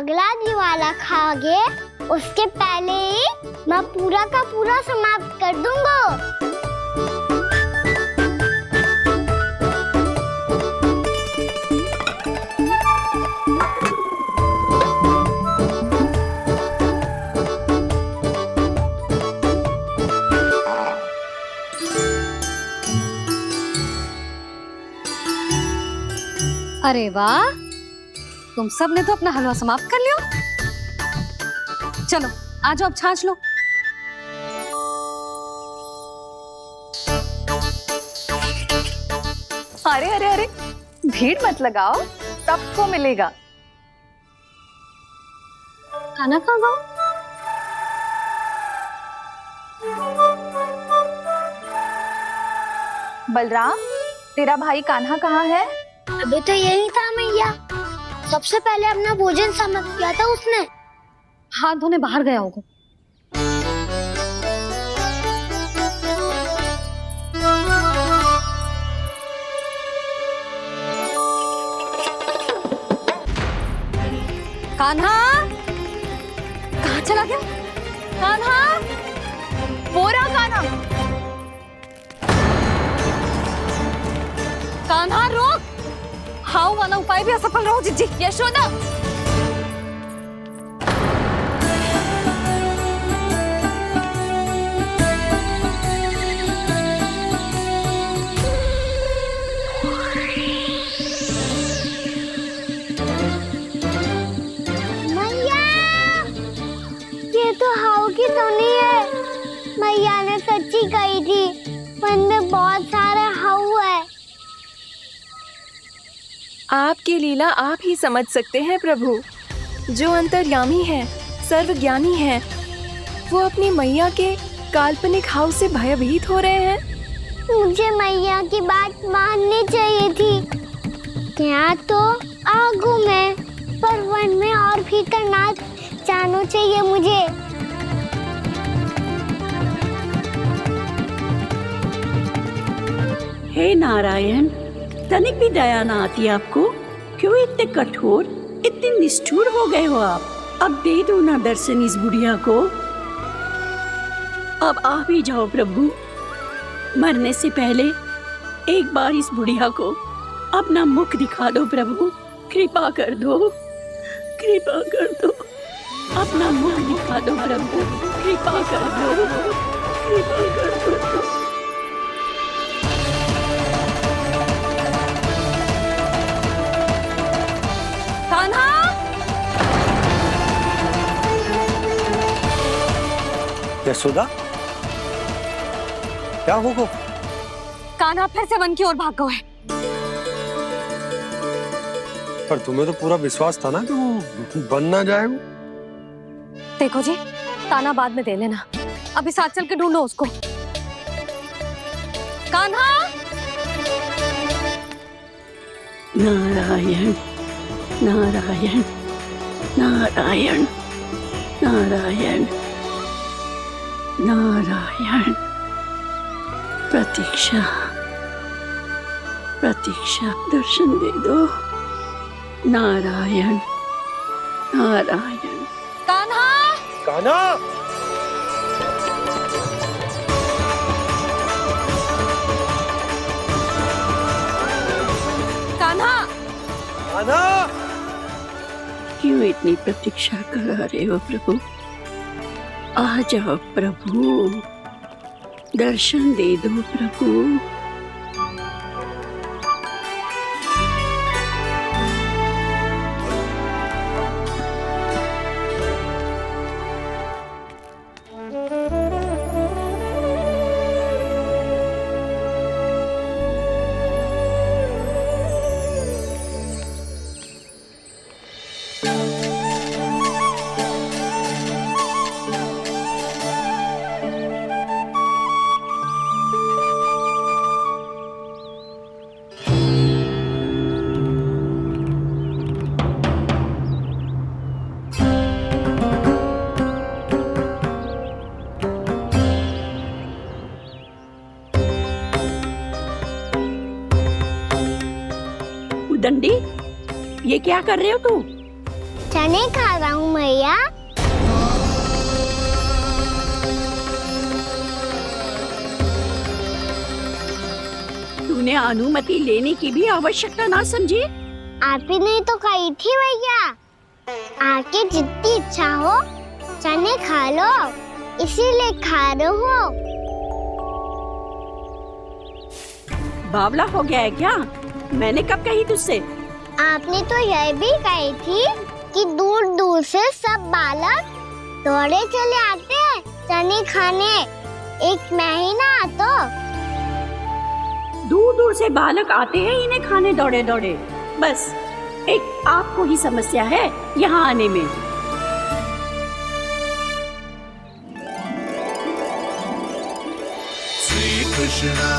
अगला दिवाला खाओगे उसके पहले ही मैं पूरा का पूरा समाप्त कर दूंगा। अरे वाह, तुम सब ने तो अपना हलवा समाप्त कर लिया। चलो आ जाओ, अब छाछ लो। अरे अरे अरे, भीड़ मत लगाओ, सबको मिलेगा। खाना खा गो। बलराम, तेरा भाई कान्हा कहाँ है? अभी तो यही था मैया, सबसे पहले अपना भोजन समाप्त किया था उसने। हाथ धोने बाहर गया होगा। कान्हा कहाँ चला गया? कान्हा, वो रहा कान्हा। कान्हा रोक! हाउ वाला उपाय भी असफल रहो जिज्जी। यशोदा, मैया, ये तो हाउ की धुनी है। मैया ने सच्ची कही थी, मन में बहुत सारे हाउ है। आपकी लीला आप ही समझ सकते हैं प्रभु। जो अंतर्यामी है, सर्वज्ञानी है, वो अपनी मैया के काल्पनिक हाव से भयभीत हो रहे हैं। मुझे मैया की बात माननी चाहिए थी। यहाँ तो आगू में, पर वन में और भीतर ना जाना चाहिए मुझे। हे नारायण, तनिक भी दया ना आती आपको? क्यों इतने कठोर, इतने निष्ठुर हो गए हो आप? अब दे दो ना दर्शन इस बुढ़िया को। अब आ भी जाओ प्रभु। मरने से पहले एक बार इस बुढ़िया को अपना मुख दिखा दो प्रभु। कृपा कर दो, कृपा कर दो। अपना मुख दिखा दो प्रभु, कृपा कर दो, कृपा कर दो। कान्हा! यशोदा, क्या हो? कान्हा फिर से वन की ओर भाग गए। पर तुम्हें तो पूरा विश्वास था ना कि वो बन ना जाए। वो देखो जी, ताना बाद में दे लेना, अभी साथ चल के ढूंढो उसको। कान्हा! नारायण नारायण नारायण नारायण नारायण। प्रतीक्षा प्रतीक्षा, दर्शन दे दो। नारायण नारायण। कान्हा! कान्हा! कान्हा! कान्हा! क्यों इतनी प्रतीक्षा करा रहे हो प्रभु? आ जाओ प्रभु, दर्शन दे दो प्रभु। दंडी, ये क्या कर रहे हो तू? चने खा रहा हूँ मैया। तूने अनुमति लेने की भी आवश्यकता ना समझी। आप ही ने तो कही थी भैया, आके जितनी इच्छा हो चने खा लो, इसीलिए खा रहे हो। बावला हो गया है क्या? मैंने कब कही तुझसे? आपने तो यह भी कही थी कि दूर दूर से सब बालक दौड़े चले आते हैं चने खाने, एक महीना तो। दूर दूर से बालक आते हैं इन्हें खाने दौड़े दौड़े। बस एक आपको ही समस्या है यहाँ आने में। श्री कृष्णा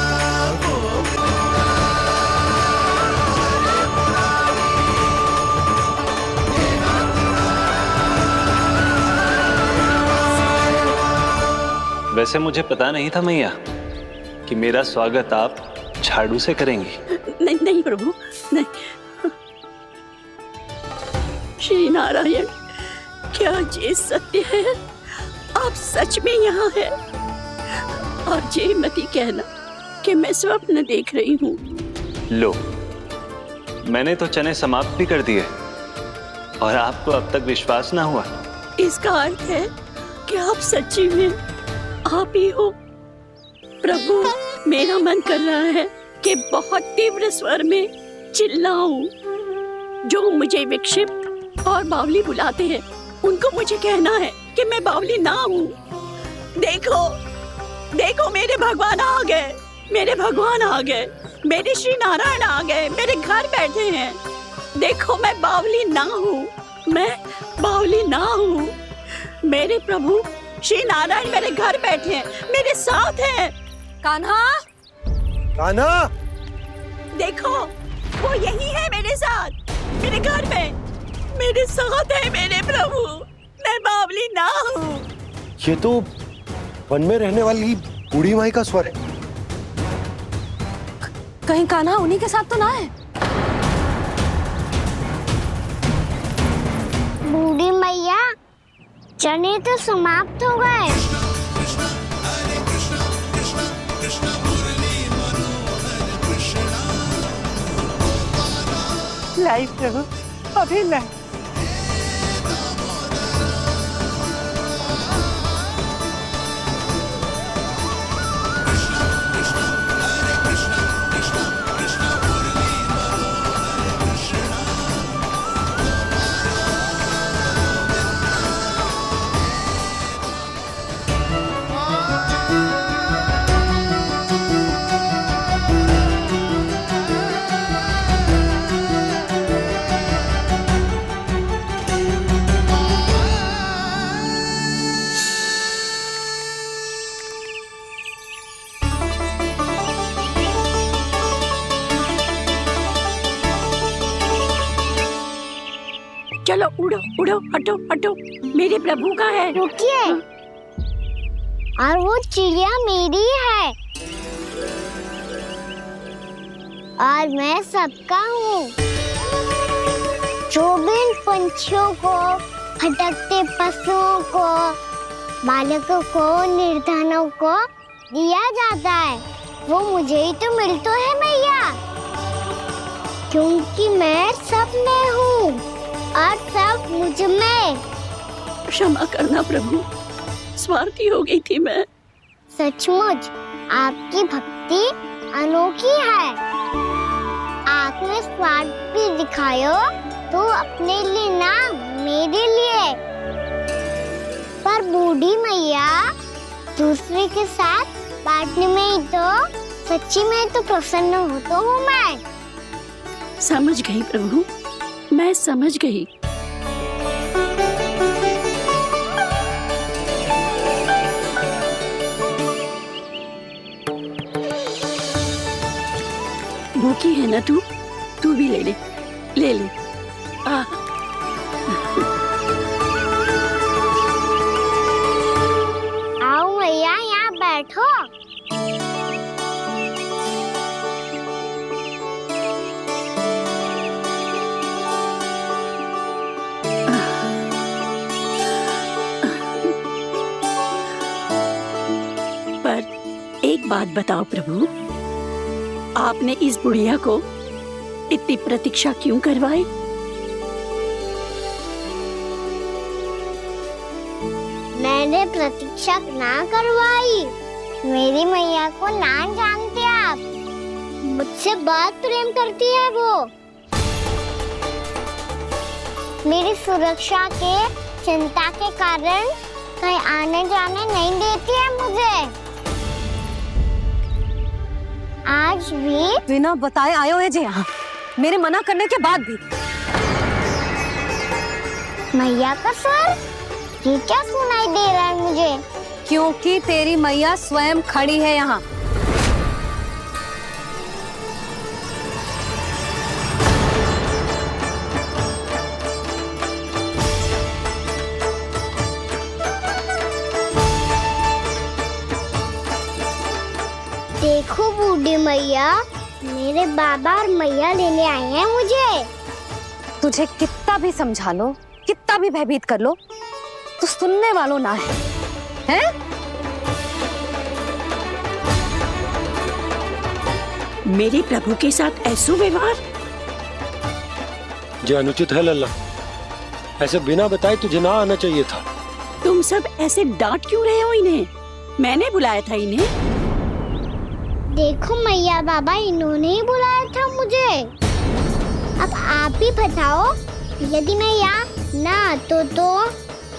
वैसे मुझे पता नहीं था मैया कि मेरा स्वागत आप झाड़ू से करेंगी। नहीं नहीं प्रभु, नहीं। श्री नारायण, क्या ये सत्य है? आप सच में यहाँ हैं? और ये मती कहना कि मैं स्वप्न देख रही हूँ। लो, मैंने तो चने समाप्त भी कर दिए और आपको अब तक विश्वास ना हुआ। इसका अर्थ है कि आप सच्ची में आप ही हो। प्रभु, मेरा मन कर रहा है कि बहुत तीव्र स्वर में चिल्लाऊं। जो मुझे विक्षिप्त और बावली बुलाते हैं उनको मुझे कहना है कि मैं बावली ना हूँ। देखो देखो, मेरे भगवान आ गए, मेरे भगवान आ गए, मेरे श्री नारायण आ गए, मेरे घर बैठे हैं। देखो, मैं बावली ना हूँ, मैं बावली ना हूँ। मेरे प्रभु श्री नारायण मेरे घर बैठे हैं, मेरे साथ हैं। कान्हा, कान्हा, देखो, वो यही है मेरे साथ, मेरे घर में, मेरे साथ है मेरे प्रभु। मैं बावली ना हूँ। ये तो वन में रहने वाली बूढ़ी माई का स्वर है। कहीं कान्हा उन्हीं के साथ तो ना है? बूढ़ी मैया, चने तो समाप्त हो गए। लाई प्रभु, अभी लाई। चलो उड़ो उड़ो, हटो हटो, मेरे प्रभु का है। रुकिए, और वो चिड़िया मेरी है और मैं सबका हूँ। जो भी इन पंछियों को, भटकते पशुओं को, बालकों को, निर्धनों को दिया जाता है, वो मुझे ही तो मिलता है मैया, क्योंकि मैं सब में हूँ और सब मुझ में। क्षमा करना प्रभु, स्वार्थी हो गई थी मैं। सचमुच आपकी भक्ति अनोखी है। आपने स्वार्थ भी दिखायो तो अपने लिए ना, मेरे लिए। पर बूढ़ी मैया, दूसरे के साथ बांटने में ही तो सच्ची में तो प्रसन्न होता हूँ मैं। समझ गई प्रभु, मैं समझ गई। भूखी है ना तू? तू भी ले ले, ले ले। आओ मैया, यहाँ बैठो। बात बताओ प्रभु, आपने इस बुढ़िया को इतनी प्रतीक्षा क्यों करवाई? मैंने प्रतीक्षा ना करवाई। मेरी मैया को ना जानते आप, मुझसे बहुत प्रेम करती है वो। मेरी सुरक्षा के चिंता के कारण कहीं आने जाने नहीं देती है मुझे। आज भी बिना बताए आए हुए जे यहाँ, मेरे मना करने के बाद भी। मैया का सर, ये क्या सुनाई दे रहा है मुझे? क्योंकि तेरी मैया स्वयं खड़ी है यहाँ। देखो बूढ़ी मैया, मेरे बाबा और मैया लेने आए हैं मुझे। तुझे कितना भी समझा लो, कितना भी भयभीत कर लो, तो सुनने वालों ना है, हैं? मेरे प्रभु के साथ ऐसा व्यवहार जो अनुचित है लल्ला। ऐसे बिना बताए तुझे ना आना चाहिए था। तुम सब ऐसे डांट क्यों रहे हो इन्हें? मैंने बुलाया था इन्हें। देखो मैया बाबा, इन्होंने ही बुलाया था मुझे। अब आप ही बताओ, यदि मैं यहाँ ना आतो तो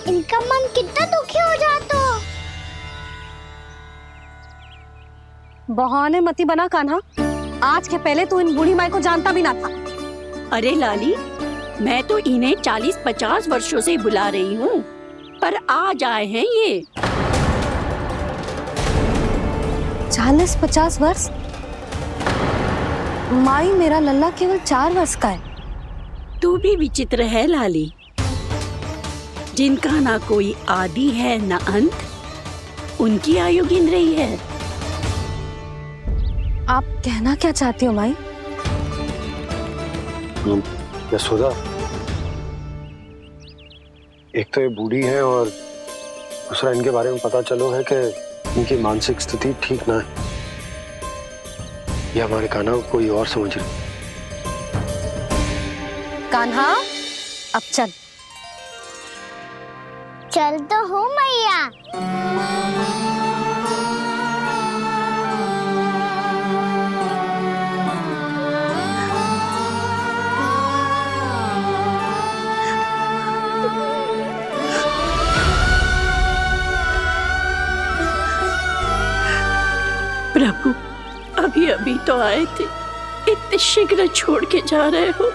इनका मन कितना दुखी हो जाता। बहाने मती बना कान्हा, आज के पहले तू इन बूढ़ी माई को जानता भी ना था। अरे लाली, मैं तो इन्हें 40-50 वर्षों से बुला रही हूँ, पर आज आए हैं ये। 40-50 वर्ष? माई, मेरा लल्ला केवल 4 वर्ष का है। तू भी विचित्र है लाली, जिनका ना कोई आदि है ना अंत, उनकी आयु गिन रही है। आप कहना क्या चाहती हो माई? यशोदा, एक तो ये बूढ़ी है और दूसरा इनके बारे में पता चलो है कि इनकी मानसिक स्थिति ठीक ना है। ये हमारे कान्हा को कोई और समझ रही। कान्हा, अब चल। चल तो हूँ मैया। प्रभु, अभी अभी तो आए थे, इतने शीघ्र छोड़ के जा रहे हो?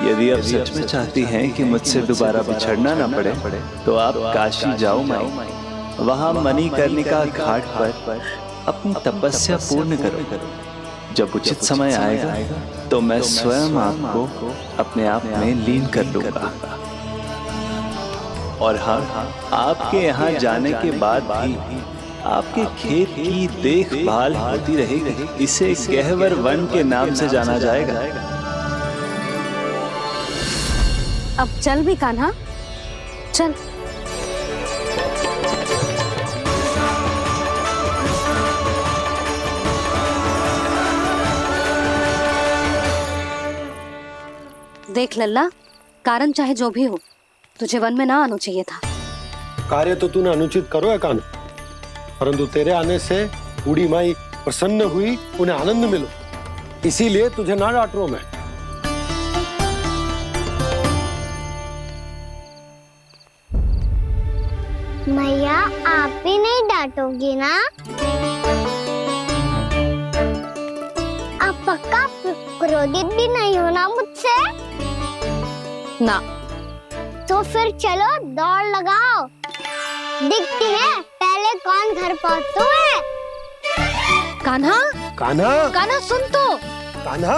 यदि आप सच में चाहती हैं कि मुझसे दोबारा बिछड़ना ना पड़े तो आप काशी जाओ माई। वहां मणिकर्णिका घाट पर अपनी तपस्या पूर्ण करो। जब उचित समय आएगा तो मैं स्वयं आपको अपने आप में लीन कर लूंगा। और हाँ, आपके यहाँ जाने के बाद भी आपके खेत की देखभाल होती रहेगी। इसे गहवर वन के नाम से जाना जाएगा। अब चल भी कान्हा, चल। देख लल्ला, कारण चाहे जो भी हो, तुझे वन में ना आना चाहिए था। कार्य तो तूने अनुचित करो है कान्हा, परंतु तेरे आने से बूढ़ी माई प्रसन्न हुई, उन्हें आनंद मिलो, इसीलिए तुझे ना डांट रहा हूं मैं। मैया, आप भी नहीं डांटोगी ना? आप पक्का क्रोधित भी नहीं हो ना मुझसे? ना। तो फिर चलो दौड़ लगाओ। दिखती है पहले कौन घर पहुंचता है। कान्हा, कान्हा, कान्हा सुन तो। कान्हा,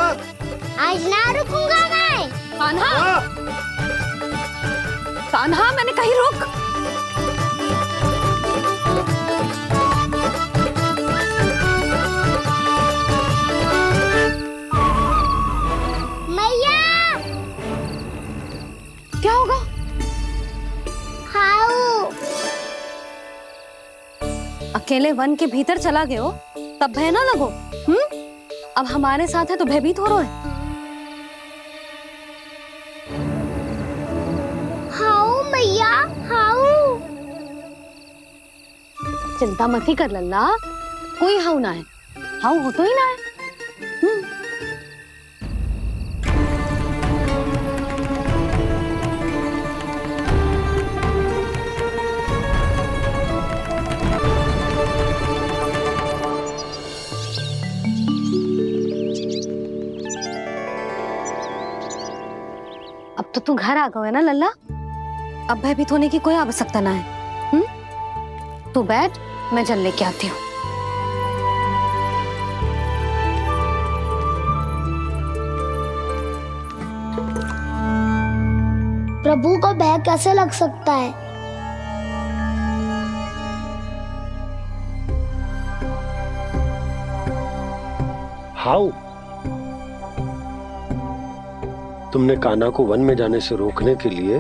आज ना रुकूंगा मैं। कान्हा, कान्हा, मैंने कहीं रुक। मैया, क्या होगा? हाउ अकेले वन के भीतर चला गए हो तब भय ना लगो। अब हमारे साथ है तो भयभीत हो रहे हो। हाउ मैया, हाउ। चिंता मत ही कर लल्ला, कोई हाउ ना है। हाउ हो तो ही ना है। अब तो तू घर आ गया है ना लल्ला, अब भयभीत होने की कोई आवश्यकता ना है। तू बैठ, मैं जल लेके आती हूँ। प्रभु को भय कैसे लग सकता है? हाउ? तुमने कान्हा को वन में जाने से रोकने के लिए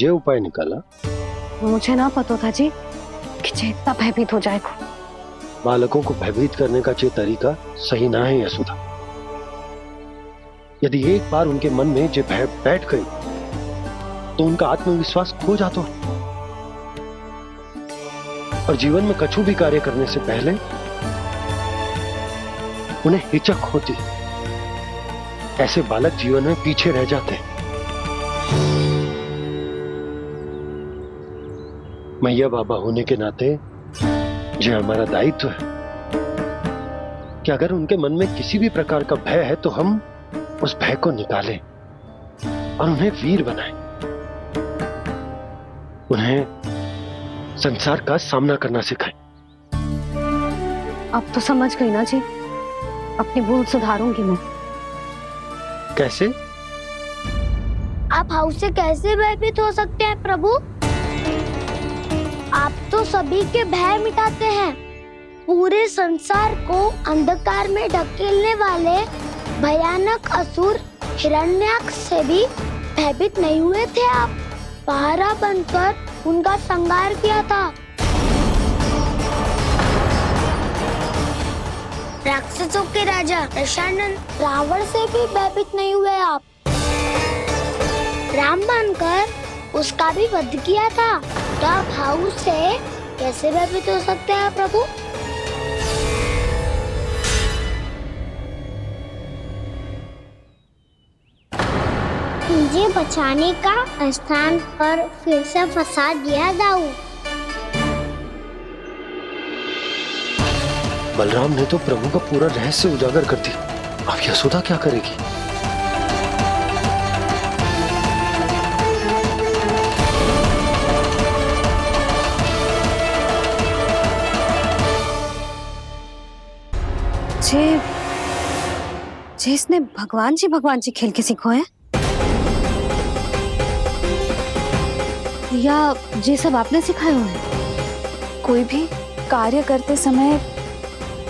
ये उपाय निकाला? मुझे ना पता था जी कि जे इतना भयभीत हो जाएगा। बालकों को भयभीत करने का ये तरीका सही ना है यशोदा। यदि एक बार उनके मन में ये भय बैठ गई तो उनका आत्मविश्वास खो जाता है और जीवन में कछु भी कार्य करने से पहले उन्हें हिचक होती। ऐसे बालक जीवन में पीछे रह जाते हैं। मैया बाबा होने के नाते यह हमारा दायित्व है कि अगर उनके मन में किसी भी प्रकार का भय है तो हम उस भय को निकालें और उन्हें वीर बनाएं, उन्हें संसार का सामना करना सिखाएं। अब तो समझ गई ना जी, अपनी भूल सुधारूंगी मैं। कैसे? आप हाउ से कैसे भयभीत हो सकते हैं प्रभु? आप तो सभी के भय मिटाते हैं। पूरे संसार को अंधकार में ढकेलने वाले भयानक असुर हिरण्याक्ष से भी भयभीत नहीं हुए थे आप। पहरा बनकर उनका संहार किया था। राक्षसों के राजा दशानन रावण से भी भयभीत नहीं हुए आप। राम बनकर उसका भी वध किया था। तो आप हाउ से कैसे भयभीत हो सकते हैं प्रभु? मुझे बचाने का स्थान पर फिर से फंसा दिया दाऊ। बलराम ने तो प्रभु का पूरा रहस्य उजागर कर दिया। अब यशोदा क्या करेगी? जे इसने भगवान जी खेल के सीखो है, या जे सब आपने सिखाए हुए हैं? कोई भी कार्य करते समय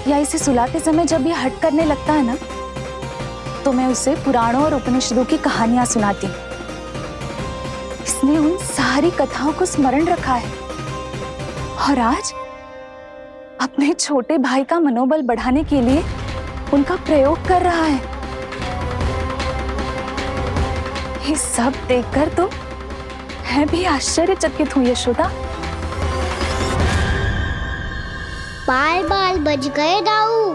या इसे सुलाते समय जब ये हट करने लगता है ना, तो मैं उसे पुराणों और उपनिषदों की कहानियां सुनाती हूँ। इसने उन सारी कथाओं को स्मरण रखा है और आज अपने छोटे भाई का मनोबल बढ़ाने के लिए उनका प्रयोग कर रहा है। ये सब देखकर तो मैं भी आश्चर्यचकित हूँ यशोदा। बाल बाल बज गए दाऊ।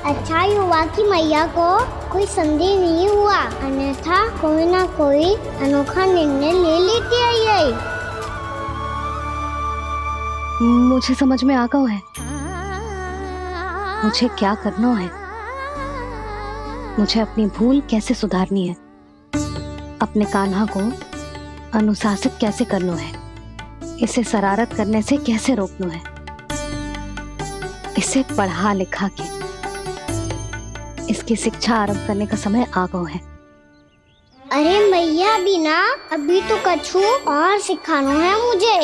अच्छा ही हुआ कि मैया को कोई संदेह नहीं हुआ, अन्यथा कोई ना कोई अनोखा निर्णय ले लेती है ये। मुझे समझ में आ गया है मुझे क्या करना है। मुझे अपनी भूल कैसे सुधारनी है, अपने कान्हा को अनुशासित कैसे करना है, इसे शरारत करने से कैसे रोकना है, इसे पढ़ा लिखा के इसकी शिक्षा आरंभ करने का समय आ गया है। अरे मैया बिना, अभी तो कछु और सिखाना है मुझे।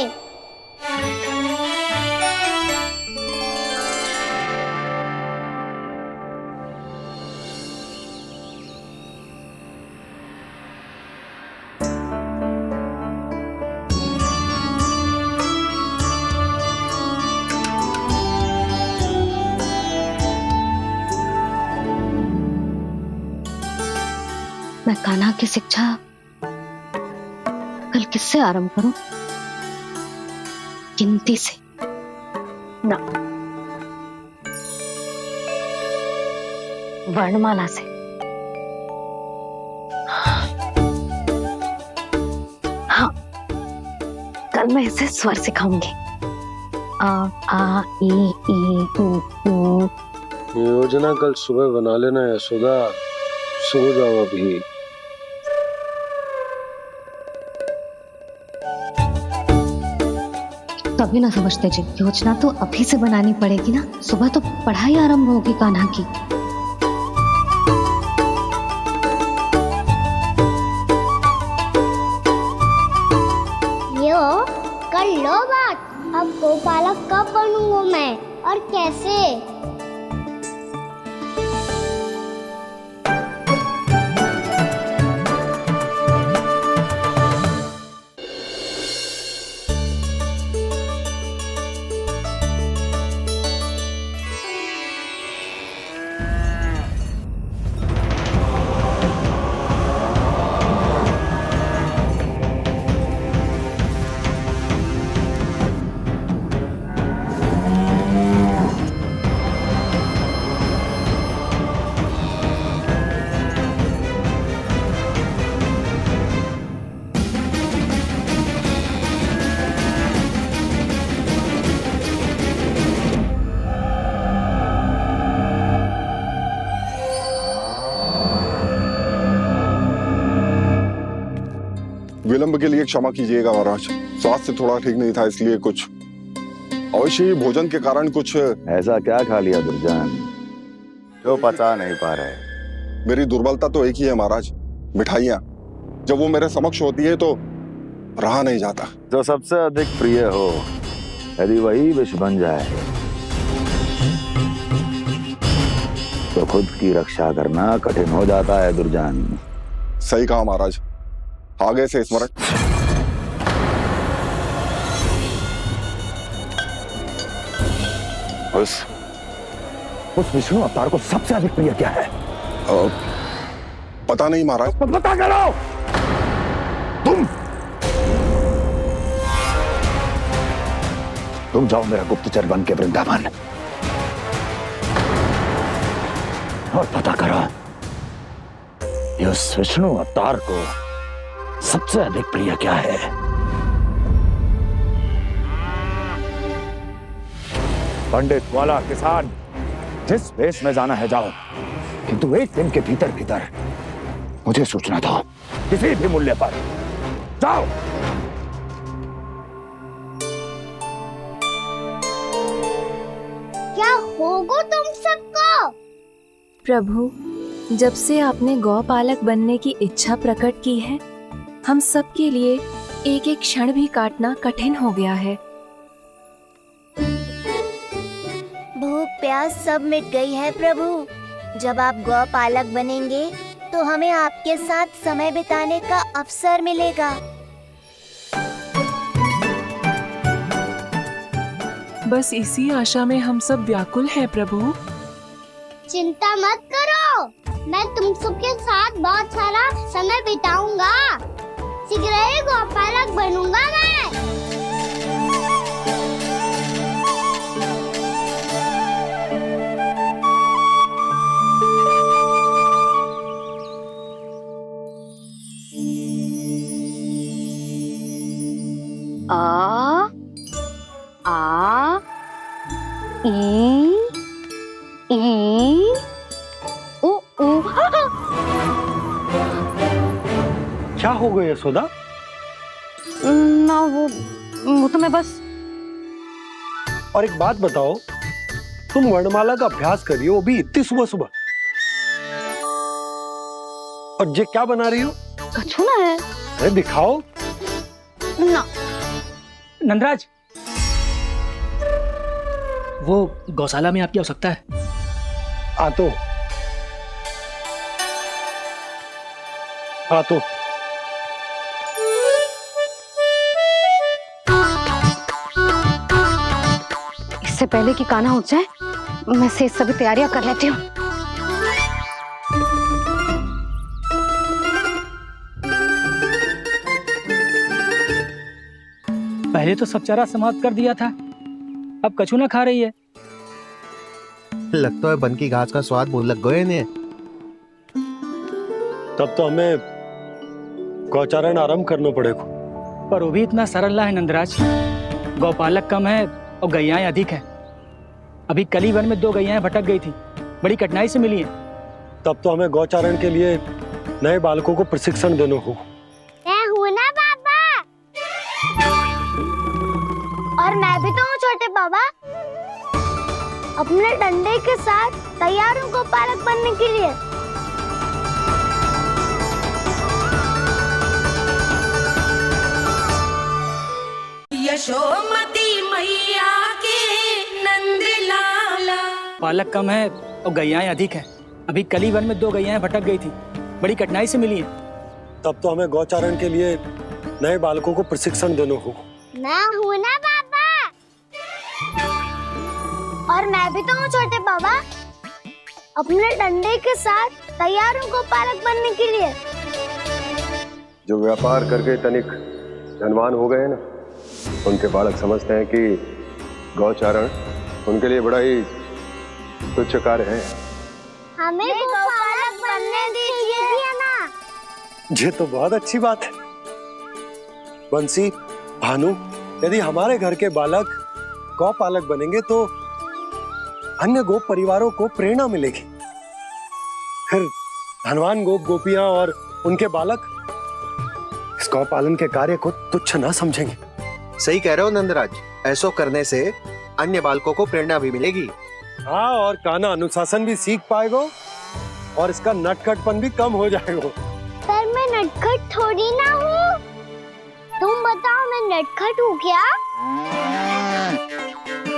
मैं कान्हा की शिक्षा कल किससे आरंभ करूं? गिनती से ना, वर्णमाला से। हाँ, कल मैं इसे स्वर सिखाऊंगी। आ ई ऊ। योजना कल सुबह बना लेना यशोदा, सो जाओ अभी। तभी ना समझते जी, योजना तो अभी से बनानी पड़ेगी ना, सुबह तो पढ़ाई आरंभ होगी कान्हा की। यो कर लो बात, अब गोपालक कब बनूंगा मैं और कैसे? विलंब के लिए क्षमा कीजिएगा महाराज, स्वास्थ्य थोड़ा ठीक नहीं था, इसलिए कुछ अवश्य ही भोजन के कारण कुछ। ऐसा क्या खा लिया दुर्जन जो पचा नहीं पा रहे? मेरी दुर्बलता तो एक ही है महाराज, मिठाइयाँ। जब वो मेरे समक्ष होती है तो रहा नहीं जाता। जो सबसे अधिक प्रिय हो, यदि वही विष बन जाए तो खुद की रक्षा करना कठिन हो जाता है दुर्जन। सही कहा महाराज, आगे से स्मरण। उस विष्णु अवतार को सबसे अधिक प्रिय क्या है? पता नहीं महाराज। पता करो। तुम जाओ मेरा गुप्तचर बन के वृंदावन और पता करो इस विष्णु अवतार को सबसे अधिक प्रिय क्या है। पंडित वाला किसान जिस वेश में जाना है जाओ, किंतु एक दिन के भीतर भीतर मुझे सूचना दो, किसी भी मूल्य पर जाओ। क्या होगा तुम सबको? प्रभु, जब से आपने गौपालक बनने की इच्छा प्रकट की है, हम सब के लिए एक एक क्षण भी काटना कठिन हो गया है। भूख प्यास सब मिट गई है प्रभु। जब आप गौपालक बनेंगे तो हमें आपके साथ समय बिताने का अवसर मिलेगा। बस इसी आशा में हम सब व्याकुल हैं प्रभु। चिंता मत करो, मैं तुम सबके साथ बहुत सारा समय बिताऊंगा। शीघ्र ही गोपालक बनूंगा मैं। आ ई ऊ ऊ हो गया यशोदा? ना वो तो मैं बस। और एक बात बताओ, तुम वर्णमाला का अभ्यास कर रही हो, वो भी इतनी सुबह सुबह, और ये क्या बना रही हो? कछुआ है। अरे दिखाओ ना। नंदराज, वो गौशाला में आपकी आवश्यकता है। आ तो इससे पहले कि कान्हा उठ जाए, मैं से सभी तैयारियां कर लेती हूँ। पहले तो सब चारा समाप्त कर दिया था, अब कछुआ खा रही है। लगता है बन की घास का स्वाद भूल लग गए ने। तब तो हमें गौचारण आरंभ करना पड़ेगा। पर वो भी इतना सरल है नंदराज। गौपालक कम है और गैयाएं अधिक है। अभी कली वन में 2 गैयाएं भटक गई थी, बड़ी कठिनाई से मिली है। तब तो हमें गौचारण के लिए नए बालकों को प्रशिक्षण देना होगा। मैं हूँ ना बाबा, और मैं भी तो हूँ छोटे बाबा। अपने डंडे के साथ तैयार हूँ गौपालक बनने के लिए। यशोमती मैया के नंद लाला। पालक कम है और गैयाएं अधिक है। अभी कली वन में 2 गैयाएं भटक गई थी, बड़ी कठिनाई से मिली है। तब तो हमें गौचारण के लिए नए बालकों को प्रशिक्षण देना होगा। मैं हूँ ना बाबा, और मैं भी तो हूँ छोटे बाबा। अपने डंडे के साथ तैयार हूँ गौपालक बनने के लिए। जो व्यापार करके तनिक धनवान हो गए ना, उनके बालक समझते हैं कि गौचारण उनके लिए बड़ा ही तुच्छ कार्य है। हमें गौपालक बनने दीजिए ना। ये तो बहुत अच्छी बात है। बंसी, भानु, यदि हमारे घर के बालक गौपालक बनेंगे तो अन्य गोप परिवारों को प्रेरणा मिलेगी। फिर धनवान गोप गोपियां और उनके बालक इस गौपालन के कार्य को तुच्छ ना समझेंगे। सही कह रहे हो नंदराज, ऐसा करने से अन्य बालकों को प्रेरणा भी मिलेगी। हाँ, और कान्हा अनुशासन भी सीख पाएगा और इसका नटखटपन भी कम हो जाएगा। पर मैं नटखट थोड़ी ना हूँ। तुम बताओ, मैं नटखट हूँ क्या?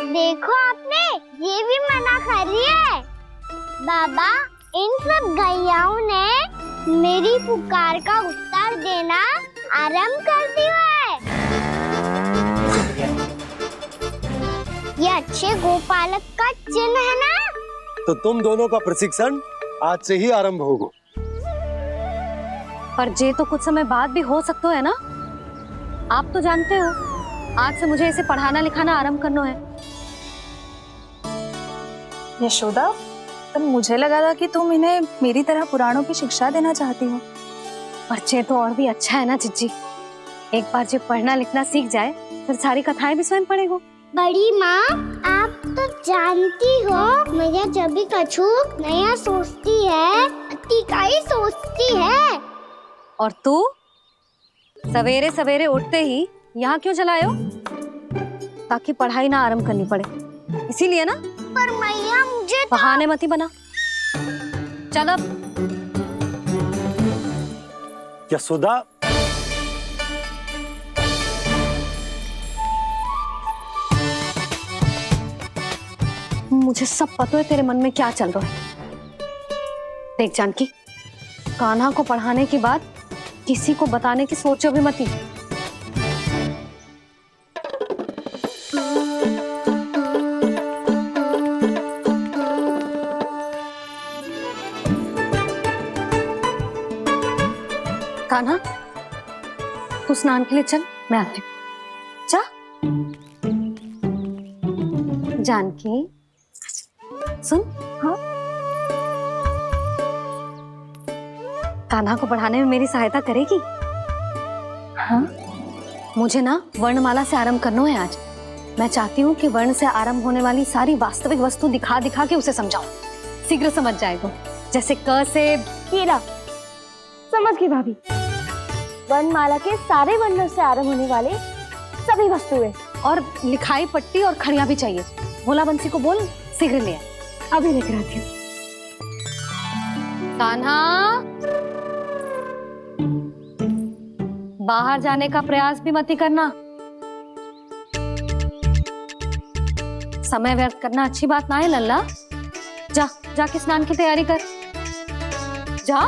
देखो आपने ये भी मना कर रही है। बाबा, इन सब गैयाओं ने मेरी पुकार का उत्तर देना आरंभ कर दिया है। ये अच्छे गोपालक का चिन्ह है ना? तो तुम दोनों का प्रशिक्षण आज से ही आरंभ होगा। पर जे तो कुछ समय बाद भी हो सकता है ना। आप तो जानते हो, आज से मुझे इसे पढ़ाना लिखाना आरंभ करना है। यशोदा, पर मुझे लगा था कि तुम इन्हें मेरी तरह पुराणों की शिक्षा देना चाहती हो। पर जे तो और भी अच्छा है ना जिज्जी। एक बार जब पढ़ना लिखना सीख जाए, फिर सारी कथाएं भी स्वयं पढ़ेगा। बड़ी माँ, आप तो जानती हो मैया जब भी कछु नया सोचती है, अतिका ही सोचती है। और तू सवेरे सवेरे उठते ही यहाँ क्यों चलाए हो? ताकि पढ़ाई ना आरंभ करनी पड़े, इसीलिए ना। पर मैया मुझे तो... बहाने मत ही बना। चल अब। यशोदा, मुझे सब पता है तेरे मन में क्या चल रहा है। देख जानकी, कान्हा को पढ़ाने के बाद किसी को बताने की सोचो भी मत ही। कान्हा, तू स्नान के लिए चल, मैं आती हूँ। जा। जानकी, सुन। हाँ? कान्हा को पढ़ाने में मेरी सहायता करेगी? हाँ? मुझे ना वर्णमाला से आरंभ करना है आज। मैं चाहती हूँ कि वर्ण से आरंभ होने वाली सारी वास्तविक वस्तु दिखा दिखा के उसे समझाऊं। शीघ्र समझ जाएगा। जैसे क से केला। समझ गई भाभी। वनमाला के सारे वर्णों से आरंभ होने वाले सभी वस्तुएं और लिखाई पट्टी और खड़िया भी चाहिए। भोला बंसी को बोल शीघ्र ले आए। अभी लेकर आती हूँ। कान्हा, बाहर जाने का प्रयास भी मत ही करना। समय व्यर्थ करना अच्छी बात ना है लल्ला। जा जाके स्नान की तैयारी कर। जा।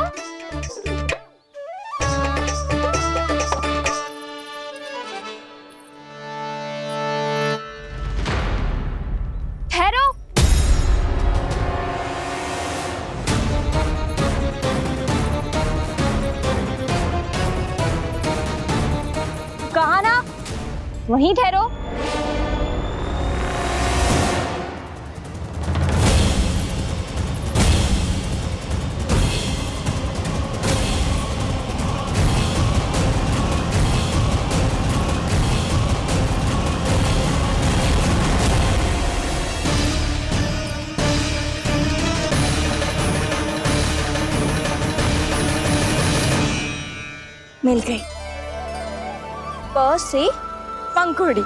ठहरो। कहा ना, वहीं ठहरो। मिल गई। प से पंखुड़ी।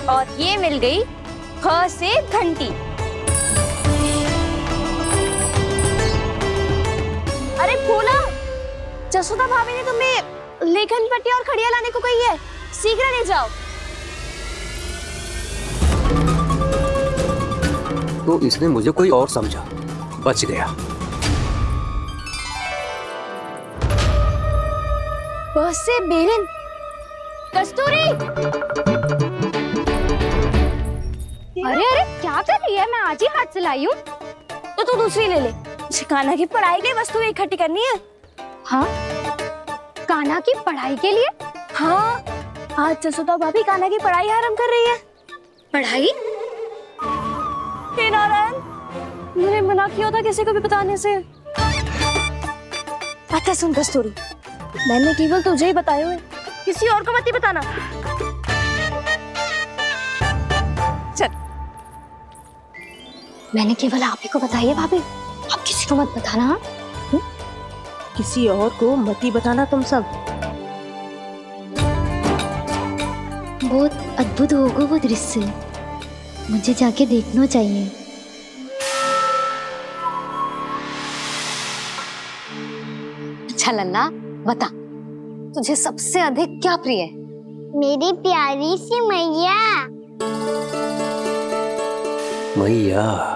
और ये मिल गई ख से घंटी। अरे भोला, जसोदा भाभी ने तुम्हें लेखन पट्टी और खड़िया लाने को कही है, शीघ्र ले जाओ। तो इसने मुझे कोई और समझा, बच गया। बस से बेलन। कस्तूरी। अरे अरे क्या कर रही है? मैं आज ही हाथ से लाई हूँ। तो तू दूसरी ले ले। कान्हा की पढ़ाई की वस्तु इकट्ठी करनी है। हाँ, कान्हा की पढ़ाई के लिए? हाँ, आज जसोदा भाभी कान्हा की पढ़ाई आरंभ कर रही है। पढ़ाई? हे नारायण, मैंने मना किया था किसी को भी बताने से। अच्छा सुन कस्तूरी, मैंने केवल तुझे ही बताए हुए, किसी और को मत ही बताना। चल। मैंने केवल आप ही को बताई है भाभी, आप किसी को मत बताना। किसी और को मत ही बताना तुम सब। बहुत अद्भुत होगा वो दृश्य, मुझे जाके देखना चाहिए। अच्छा लल्ला, बता तुझे सबसे अधिक क्या प्रिय है? मेरी प्यारी सी मैया। मैया।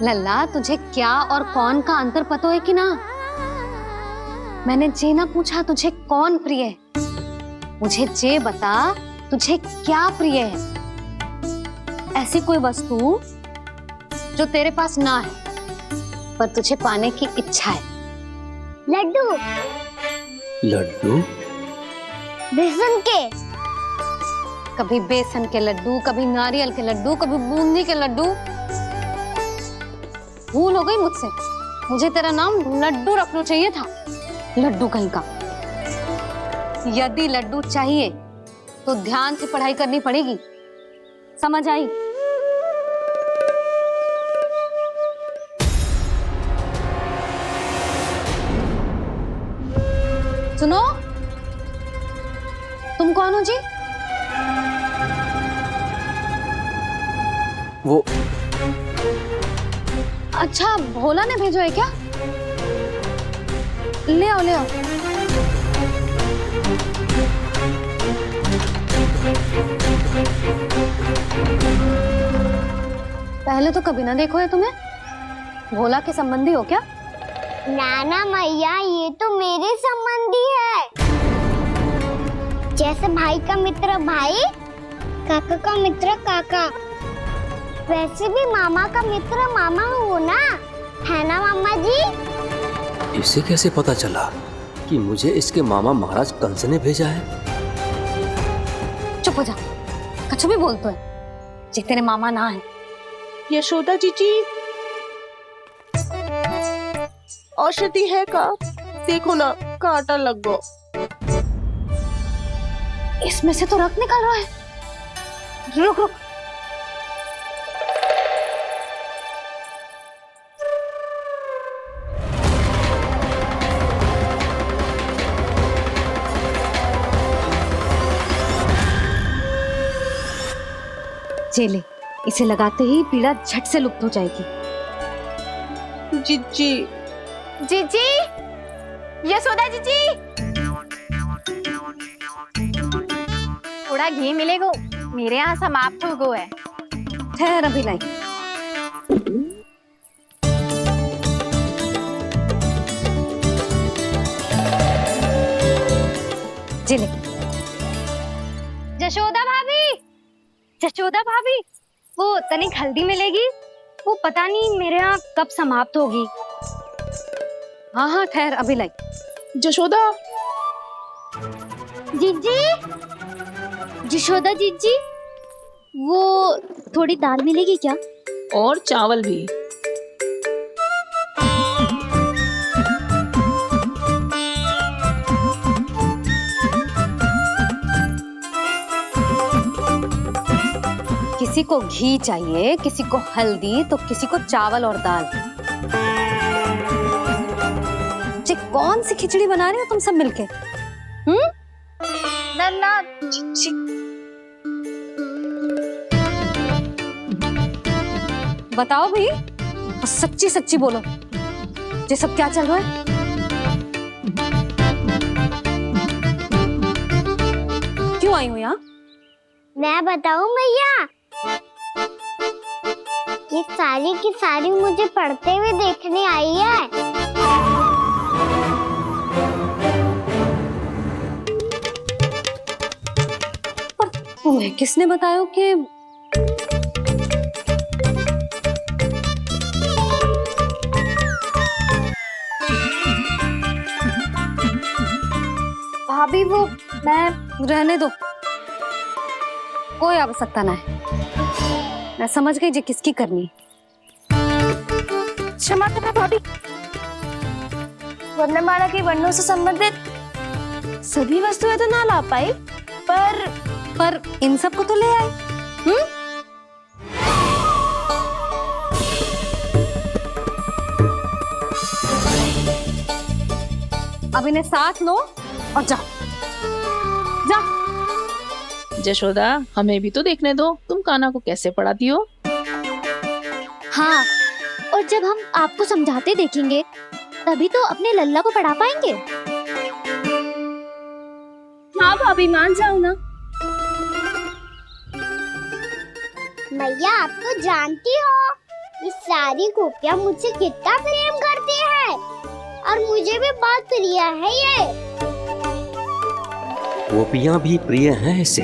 लल्ला, तुझे क्या और कौन का अंतर पता है कि ना? मैंने जे ना पूछा तुझे कौन प्रिय है, मुझे जे बता तुझे क्या प्रिय है। ऐसी कोई वस्तु जो तेरे पास ना है पर तुझे पाने की इच्छा है। लड्डू। लड्डू? बेसन के। कभी बेसन के लड्डू, कभी नारियल के लड्डू, कभी बूंदी के लड्डू। भूल हो गई मुझसे, मुझे तेरा नाम लड्डू रखना चाहिए था। लड्डू कहीं का। यदि लड्डू चाहिए तो ध्यान से पढ़ाई करनी पड़ेगी, समझ आई? सुनो, तुम कौन हो जी? वो अच्छा, भोला ने भेजो है क्या? ले आओ, ले आओ। पहले तो कभी ना देखो है तुम्हें। भोला के संबंधी हो क्या? नाना मैया, ये तो मेरे संबंधी है। जैसे भाई का मित्र भाई, काका का मित्र काका, वैसे भी मामा का मित्र मामा हो ना, है ना मामा जी? इसे कैसे पता चला कि मुझे इसके मामा महाराज कंस ने भेजा है? चुप हो जा, कछु भी बोलते है, जे तेरे मामा ना है। यशोदा जीजी, औषधि है का? देखो ना, कांटा लग गो। इसमें से तो रक्त निकल रहा है। रुक रुक। चले, इसे लगाते ही पीड़ा झट से लुप्त हो जाएगी। जीजी, जीजी, यशोदा जीजी, थोड़ा घी मिलेगा, मेरे यहाँ समाप्त हो गया है। ठहर अभी नहीं। जिले। जशोदा भाभी, जशोदा भाभी, वो तनिक हल्दी मिलेगी? वो पता नहीं मेरे यहाँ कब समाप्त होगी। हाँ हाँ ठहर अभी लाई। जशोदा, जीजी, जशोदा जीजी, वो थोड़ी दाल मिलेगी क्या? और चावल भी। किसी को घी चाहिए, किसी को हल्दी, तो किसी को चावल और दाल। जी कौन सी खिचड़ी बना रहे हो तुम सब मिलके? नन्ना, बताओ भाई, सच्ची सच्ची बोलो, ये सब क्या चल रहा है? क्यों आई हो यहाँ? मैं बताऊं भैया, ये सारी की सारी मुझे पढ़ते हुए देखने आई है। तुम्हें किसने बताया कि भाभी वो मैं रहने दो, कोई आवश्यकता ना है। मैं समझ गई जी किसकी करनी। क्षमा करना भाभी, वर्णमाला के वर्णों से संबंधित सभी वस्तुएं तो ना ला पाई, पर इन सब को तो ले आए। अब इन्हें साथ लो और जाओ। जा। जशोदा, हमें भी तो देखने दो, तुम कान्हा को कैसे पढ़ाती हो। हाँ, और जब हम आपको समझाते देखेंगे तभी तो अपने लल्ला को पढ़ा पाएंगे। हाँ भाभी, मान जाओ ना। मैया, आप तो जानती हो ये सारी गोपियां मुझसे कितना प्रेम करती है, और मुझे भी बहुत प्रिय है ये। गोपियां भी प्रिय हैं इसे।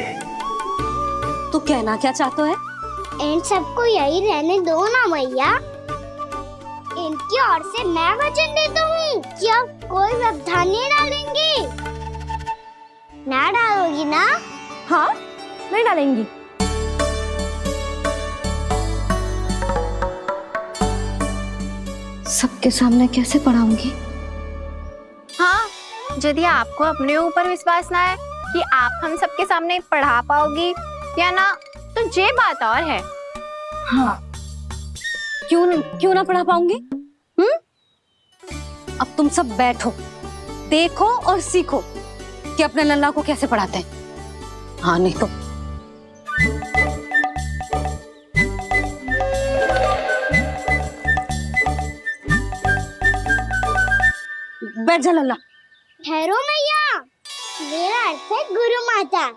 तू कहना क्या चाहता है? इन सबको यही रहने दो ना मैया। इनकी ओर से मैं वचन देता हूँ कि अब कोई व्यवधान नहीं डालेंगी। ना डालोगी ना? हाँ, नहीं डालेंगी। सबके सामने कैसे पढ़ाऊंगी? हाँ, यदि आपको अपने ऊपर विश्वास ना है कि आप हम सबके सामने पढ़ा पाओगी या ना, तो ये बात और है। हाँ, क्यों ना पढ़ा पाऊंगी? अब तुम सब बैठो, देखो और सीखो कि अपने लल्ला को कैसे पढ़ाते हैं। हाँ नहीं तो बैठ जा लल्ला। ठहरो मैया, मेरा अर्थ है गुरु माता।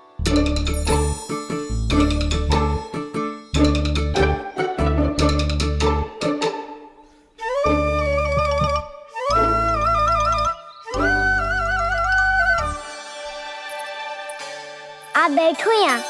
आप बैठो यहाँ।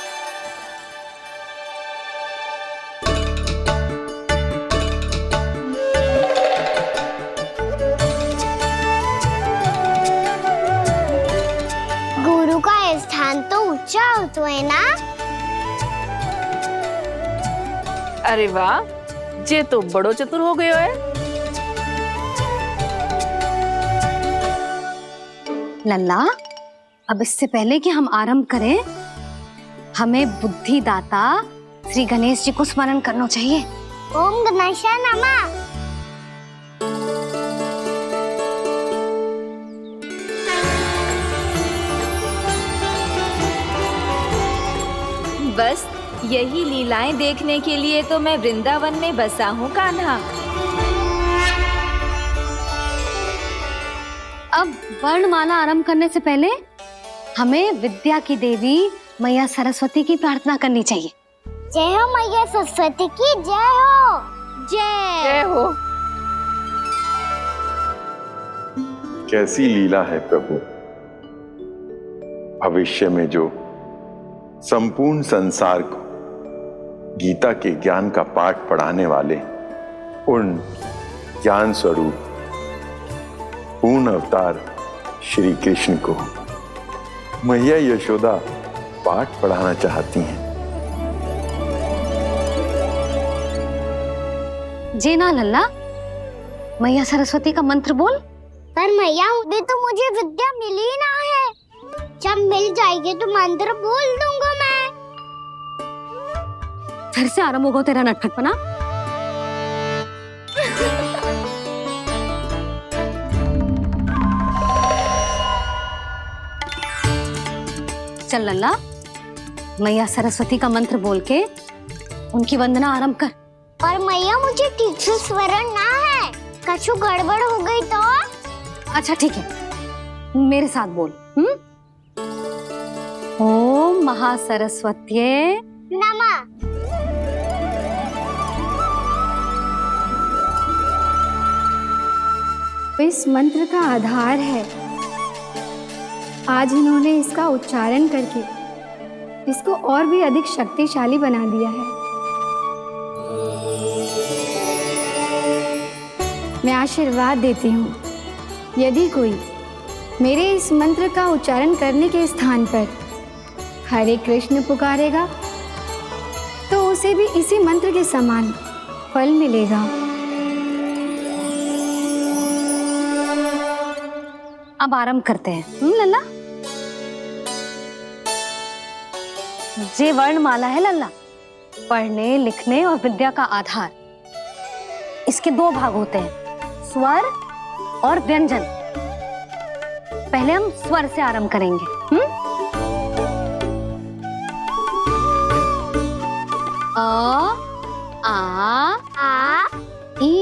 गुरु का स्थान तो ऊंचा होता है ना? अरे वाह, जे तो बड़ो चतुर हो गयो है। लल्ला, अब इससे पहले कि हम आरंभ करें, हमें बुद्धिदाता श्री गणेश जी को स्मरण करना चाहिए। ओम गणेशाय नमः। बस यही लीलाएं देखने के लिए तो मैं वृंदावन में बसा हूँ कान्हा। अब वर्णमाला आरंभ करने से पहले हमें विद्या की देवी मैया सरस्वती की प्रार्थना करनी चाहिए। जय हो मैया सरस्वती की, जय हो। जय हो। कैसी लीला है प्रभु। भविष्य में जो संपूर्ण संसार को गीता के ज्ञान का पाठ पढ़ाने वाले उन ज्ञान स्वरूप पूर्ण अवतार श्री कृष्ण को मैया यशोदा पाठ पढ़ाना चाहती हैं। जी ना लल्ला, मैया सरस्वती का मंत्र बोल। पर मैया अभी तो मुझे विद्या मिली ना है, जब मिल जाएगी तो मंत्र बोल दूंगा मैं। फिर से आरंभ होगा तेरा नटखटपना। चल लल्ला, मैया सरस्वती का मंत्र बोल के उनकी वंदना आरंभ कर। पर मैया मुझे ठीक से स्मरण ना है, कछु गड़बड़ हो गई तो? अच्छा ठीक है, मेरे साथ बोल। ओम महासरस्वत्ये नमः। इस मंत्र का आधार है। आज इन्होंने इसका उच्चारण करके इसको और भी अधिक शक्तिशाली बना दिया है। मैं आशीर्वाद देती हूँ, यदि कोई मेरे इस मंत्र का उच्चारण करने के स्थान पर हरे कृष्ण पुकारेगा तो उसे भी इसी मंत्र के समान फल मिलेगा। अब आरंभ करते हैं। लल्ला, जे वर्णमाला है लल्ला, पढ़ने लिखने और विद्या का आधार। इसके दो भाग होते हैं, स्वर और व्यंजन। पहले हम स्वर से आरंभ करेंगे। अ, आ, ई,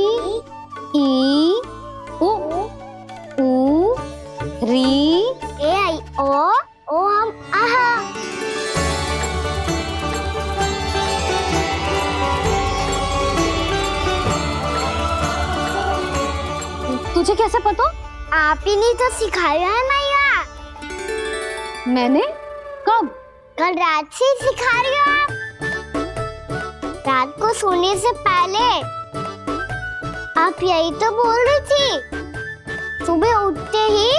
उ, री, ए आई ओ हम आहा। तुझे कैसे पता? आप ही ने तो सिखाया है मैया। मैंने? कब? कल रात से सिखा रही हो आप। रात को सोने से पहले आप यही तो बोल रही थी। सुबह उठते ही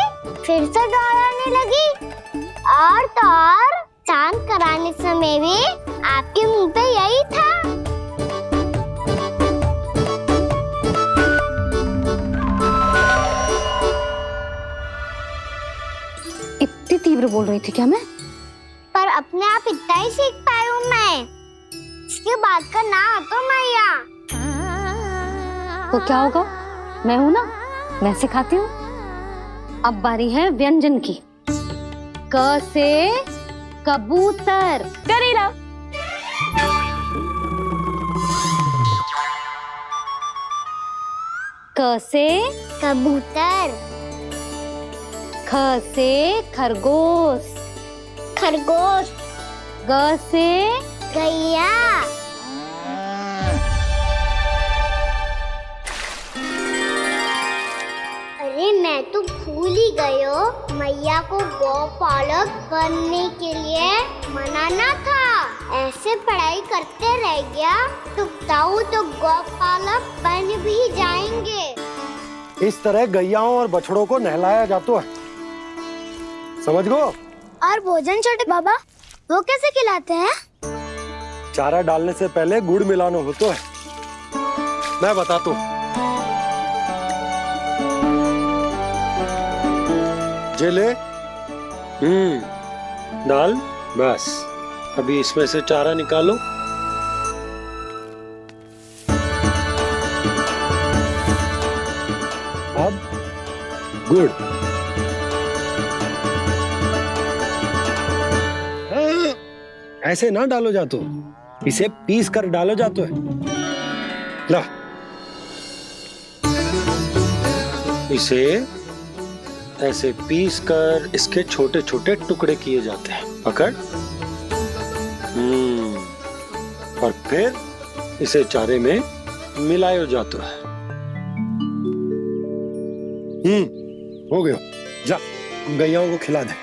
फिर से दोहराने लगी, और तो और स्नान कराने समय भी आपके मुंह पे यही था। इतनी तीव्र बोल रही थी क्या मैं? पर अपने आप इतना ही सीख पाई हूँ मैं। इसके बाद का ना तो मैया। तो क्या होगा? मैं हूं ना, मैं सिखाती हूँ। अब बारी है व्यंजन की। क से कबूतर। करेला। क से कबूतर। ख से खरगोश। खरगोश। ग से गैया। अरे मैं तो भूल ही गई हूँ, मैया को गौपालक बनने के लिए मनाना था। ऐसे पढ़ाई करते रह गया तो ताऊ तो गौपालक बन भी जाएंगे। इस तरह गैयाओं और बछड़ों को नहलाया जाता है, समझ गो? और भोजन छोटे बाबा, वो कैसे खिलाते हैं? चारा डालने से पहले गुड़ मिलाना होता है। मैं बताता हूँ। जे ले दाल बस, अभी इसमें से चारा निकालो। अब गुड़, ऐसे ना डालो जातो, इसे पीस कर डालो जातो है। ला, इसे ऐसे पीस कर इसके छोटे छोटे टुकड़े किए जाते हैं। पकड़। और फिर इसे चारे में मिलायो जाता है। हो गया, जा गैयाओं को खिला दे।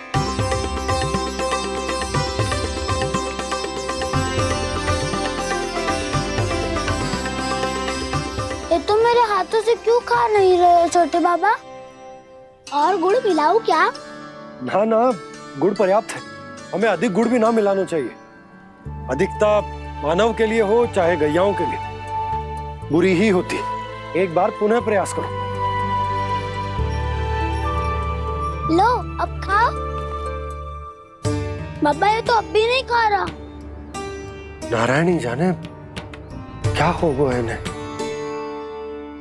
ये तो मेरे हाथों से क्यों खा नहीं रहे हो छोटे बाबा? और गुड़ मिलाऊं क्या? ना ना, गुड़ पर्याप्त है। हमें अधिक गुड़ भी ना मिलाना चाहिए। अधिकता मानव के लिए हो चाहे गैयाओं के लिए बुरी ही होती है। एक बार पुनः प्रयास करो। लो अब खाओ। बाबा ये तो अब भी नहीं खा रहा। नारायणी जाने क्या हो गया है इन्हें।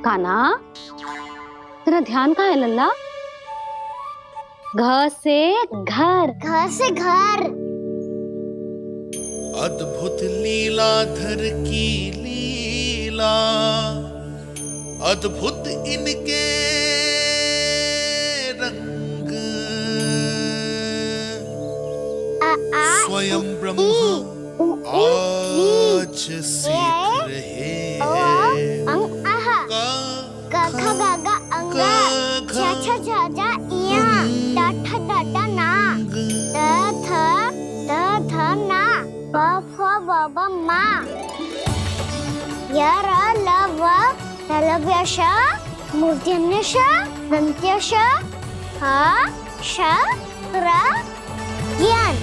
काना, तेरा ध्यान कहाँ है लल्ला? घर से घर, घर से घर। अद्भुत लीलाधर की लीला, अद्भुत इनके रंग, स्वयं ब्रह्मा आज सीख रहे हैं। गागा गागा अंगा, छा छा जा इया, डाठा डाटा ना, द थ ना, ब फ ब ब मा, य र ल व तलव्यश, मूर्धन्यश, दन्त्यश, ह श र ज्ञान।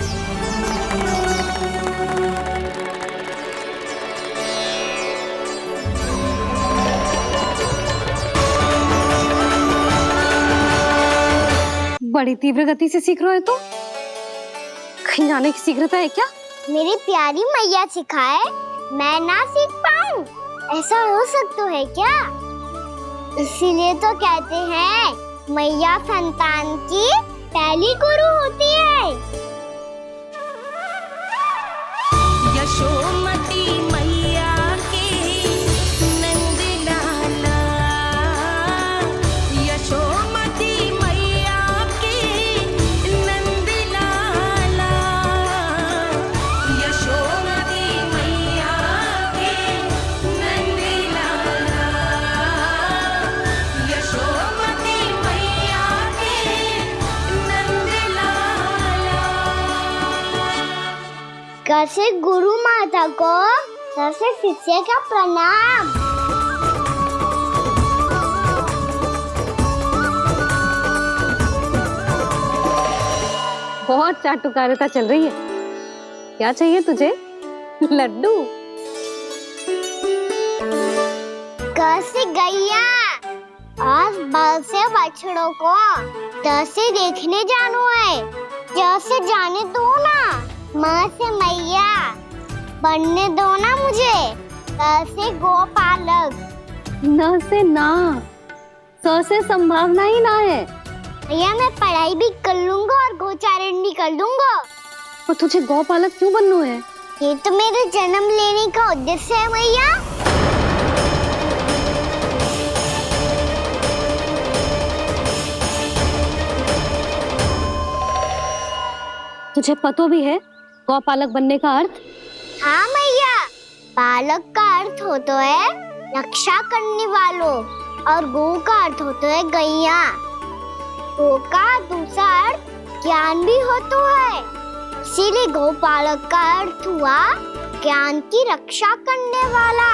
बड़ी तीव्र गति से सीख रहे हो तो कहीं जाने की शीघ्रता है क्या? मेरी प्यारी मैया सिखाए, मैं ना सीख पाऊं, ऐसा हो सकता है क्या? इसीलिए तो कहते हैं मैया संतान की पहली गुरु होती है। यशोमती मैया के नंद लाला, यशोमती मैया के नंद लाला, यशोमती मैया के नंद लाला, यशोमती मैया के नंद लाला। कैसे गुरु माता को, कैसे शिष्य का प्रणाम। बहुत चाटुकारिता चल रही है। क्या चाहिए तुझे? लड्डू? कैसे गैया आज बाल से बछड़ों को कैसे देखने जानो है, जैसे जाने दो ना, माँ से मैया बनने दो ना मुझे, कैसे गोपालक। न से ना, स से संभावना ही ना है। भैया मैं पढ़ाई भी कर लूंगा और गोचारण भी कर दूंगा। और तुझे गौपालक क्यों बनना है? ये तो मेरे जन्म लेने का उद्देश्य है भैया। तुझे पता भी है गौपालक बनने का अर्थ? हाँ मैया, पालक का अर्थ होता है रक्षा करने वालों, और गौ का अर्थ होता है गैया। गौ का दूसरा अर्थ ज्ञान भी होता है, इसीलिए गौपालक का अर्थ हुआ ज्ञान की रक्षा करने वाला।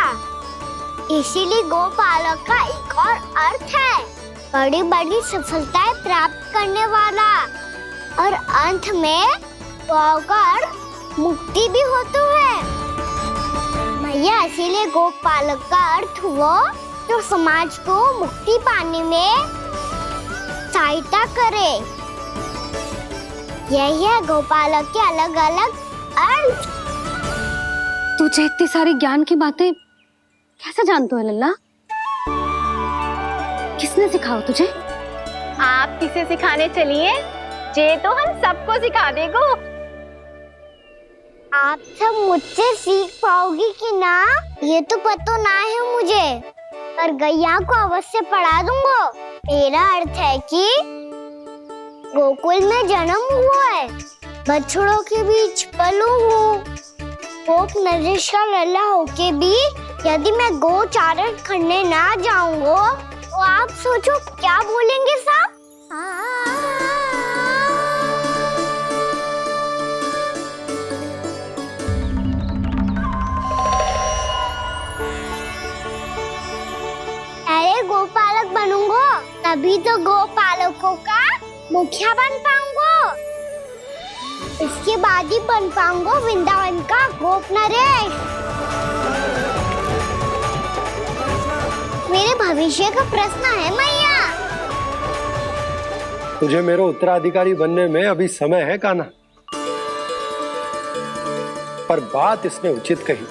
इसीलिए गौपालक का एक और अर्थ है बड़ी बड़ी सफलताएं प्राप्त करने वाला, और अंत में गौ का अर्थ मुक्ति भी होता है। भैया इसीलिए गोपालक का अर्थ हुआ जो समाज को मुक्ति पाने में सहायता करे। यही है गोपालक के अलग अलग अर्थ। तुझे इतनी सारी ज्ञान की बातें कैसे जानते हो लल्ला? किसने सिखाओ तुझे? आप किसे सिखाने चलिए? जे तो हम सबको सिखा देगो। आप सब मुझसे सीख पाओगी कि ना ये तो पता ना है मुझे, पर गैया को अवश्य पढ़ा दूंगा। मेरा अर्थ है कि गोकुल में जन्म हुआ है, बछड़ों के बीच पलू हूँ, गोप नरेश का लल्ला होके भी यदि मैं गोचारण करने ना जाऊंगा तो आप सोचो क्या बोलेंगे साहब? अरे गोपालक बनूंगा तभी तो गोपालकों का मुखिया बन पाऊंगा, इसके बाद ही बन पाऊंगा वृंदावन का गोप नरेश। मेरे भविष्य का प्रश्न है मैया। तुझे मेरे उत्तराधिकारी बनने में अभी समय है कान्हा, पर बात इसने उचित कही।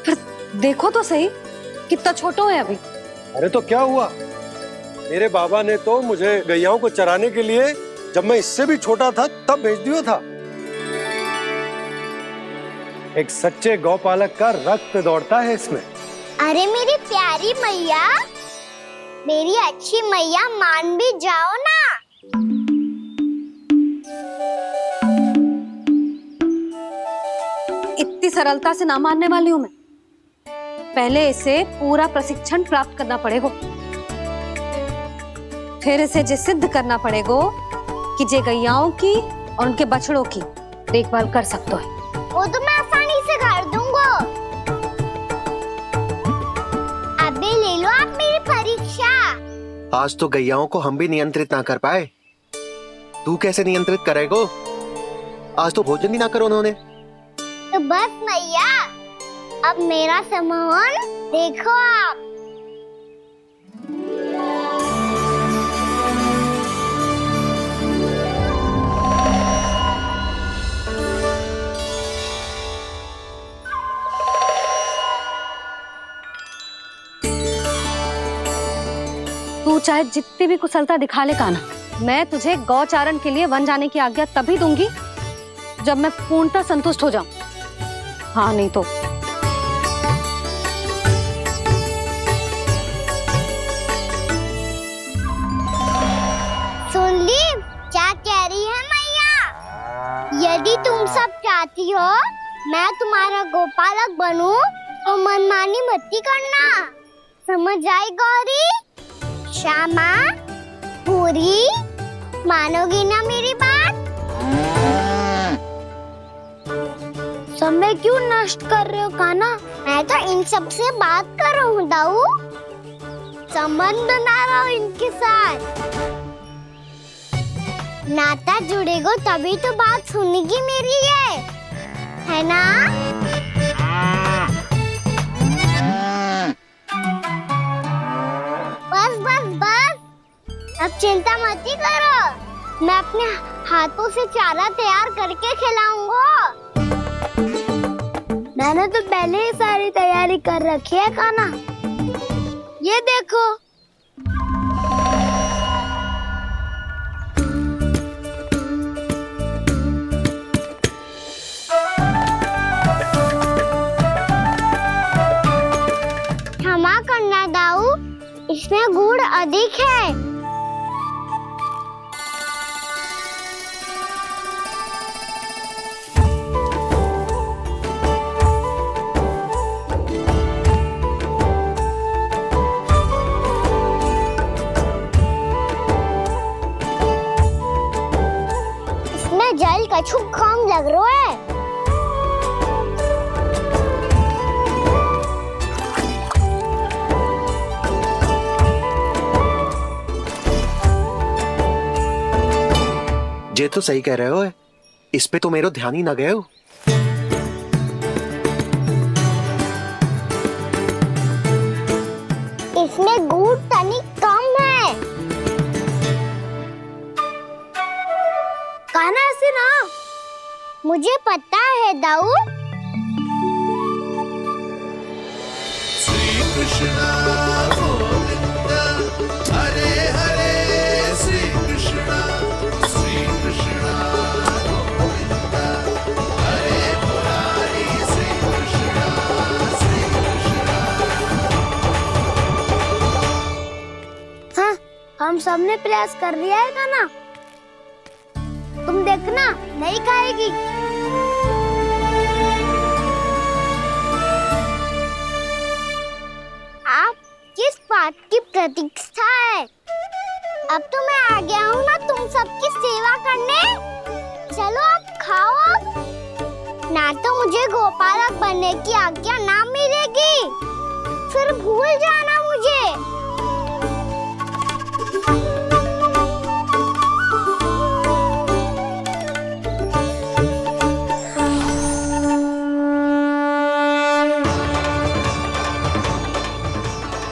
फिर देखो तो सही, कितना छोटो है अभी। अरे तो क्या हुआ, मेरे बाबा ने तो मुझे गैयाओं को चराने के लिए जब मैं इससे भी छोटा था तब भेज दिया था। एक सच्चे गौपालक का रक्त दौड़ता है इसमें। अरे मेरी प्यारी मैया, मेरी अच्छी मैया, मान भी जाओ ना। इतनी सरलता से ना मानने वाली हूं मैं। पहले इसे पूरा प्रशिक्षण प्राप्त करना पड़ेगा, फिर इसे जे सिद्ध करना पड़ेगा कि जे गैयाओं की और उनके बछड़ों की देखभाल कर सकते है। वो तो मैं आसानी से कर दूंगा। अबे ले लो आप मेरी परीक्षा। आज तो गैयाओं को हम भी नियंत्रित ना कर पाए, तू कैसे नियंत्रित करेगो? आज तो भोजन ही ना करो उन्होंने। तो बस मैया, अब मेरा सम्मान देखो आप। तू चाहे जितनी भी कुशलता दिखा ले कान्हा, मैं तुझे गौचारण के लिए वन जाने की आज्ञा तभी दूंगी जब मैं पूर्णतः संतुष्ट हो जाऊं। हाँ नहीं तो सुन ली क्या कह रही है मैया? यदि तुम सब चाहती हो मैं तुम्हारा गोपालक बनूं तो मनमानी मत करना, समझ आई गौरी? श्यामा, पूरी, मानोगी ना मेरी बात? समय क्यों नष्ट कर रहे हो कान्हा? मैं तो इन सब से बात कर रहा हूँ दाऊ, संबंध बना रहा हूँ इनके साथ। नाता जुड़ेगा तभी तो बात सुनेगी मेरी है ना? बस बस बस, अब चिंता मत ही करो, मैं अपने हाथों से चारा तैयार करके खिलाऊंगा। मैंने तो पहले ही सारी तैयारी कर रखी है कान्हा, ये देखो। क्षमा करना दाऊ, इसमें गुड़ अधिक है। इसमें जल कछु कम लग रहा है। ये तो सही कह रहे हो, इस पे तो मेरो ध्यान ही ना गए हो। इसमें गुड़ तनिक कम है। कान्हा मुझे पता है दाऊ। श्री कृष्ण गोविंद हरे हरे श्री कृष्ण गोविंद हरे मुरारी श्री कृष्ण हाँ, हम सबने प्रयास कर दिया है खाना। तुम देखना नहीं खाएगी। आप किस बात की प्रतीक्षा है? अब तो मैं आ गया हूँ ना तुम सबकी सेवा करने। चलो अब खाओ। अब ना तो मुझे गोपालक बनने की आज्ञा ना मिलेगी, फिर भूल जाना मुझे।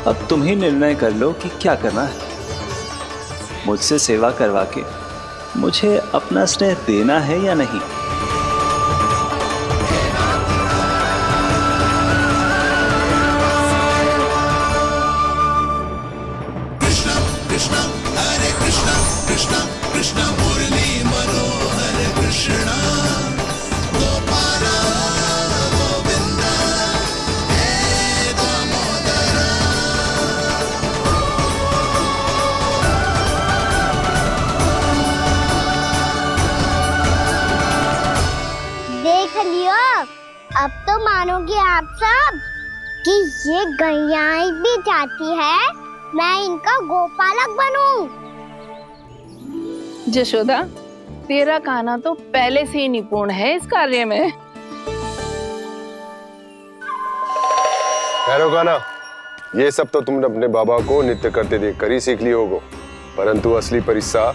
अब तुम ही निर्णय कर लो कि क्या करना है। मुझसे सेवा करवा के मुझे अपना स्नेह देना है या नहीं। कृष्ण हरे कृष्ण कृष्ण कृष्ण मुरली मनोहर कृष्ण गोपाल गोविंद हे दामोदर। देख लियो, अब तो मानोगे आप सब कि ये गैयाएं भी चाहती है मैं इनका गोपालक बनूं। जशोदा, तेरा कान्हा तो पहले से ही निपुण है इस कार्य में। ठहरो कान्हा, ये सब तो तुमने अपने बाबा को नृत्य करते देखकर ही सीख ली होगो, परंतु असली परिस्सा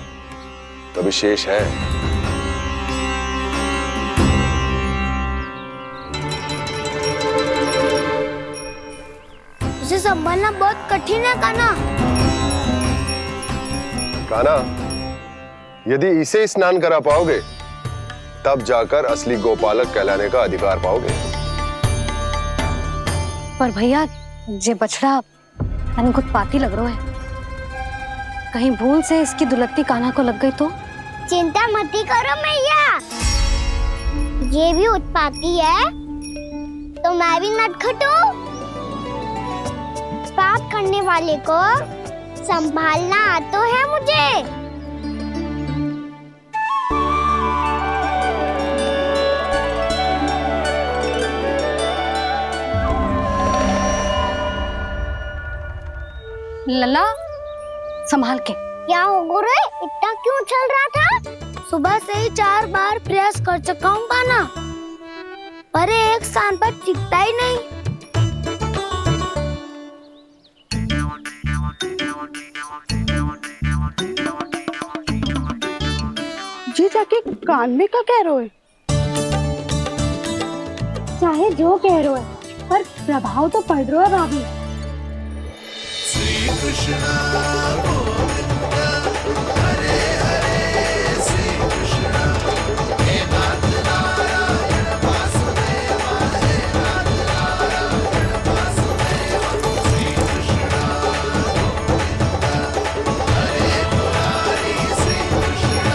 तो विशेष है। उसे संभालना बहुत कठिन है कान्हा। कान्हा, यदि इसे स्नान करा पाओगे तब जाकर असली गोपालक कहलाने का अधिकार पाओगे। पर भैया, ये बछड़ा तनिक उत्पाती लग रहा है। कहीं भूल से इसकी दुलत्ती कान्हा को लग गई तो? चिंता मती करो मैया, ये भी उत्पाती है तो मैं भी नटखट हूँ। पाप करने वाले को संभालना आता है मुझे। लला, संभाल के। क्या हो गुरु, इतना क्यों चल रहा था? सुबह से ही 4 बार प्रयास कर चुका हूँ कान्हा, पर एक स्थान पर टिकता ही नहीं। जी जाके कान में क्या कह रहे हो? चाहे जो कह रहे हो, पर प्रभाव तो पड़ रहा है भाभी। श्री कृष्ण गोविंद हरे हरे श्री कृष्ण हे नाथ नारायण वासुदेव हे नाथ नारायण वासुदेव। श्री कृष्ण गोविंद हरे मुरारी श्री कृष्ण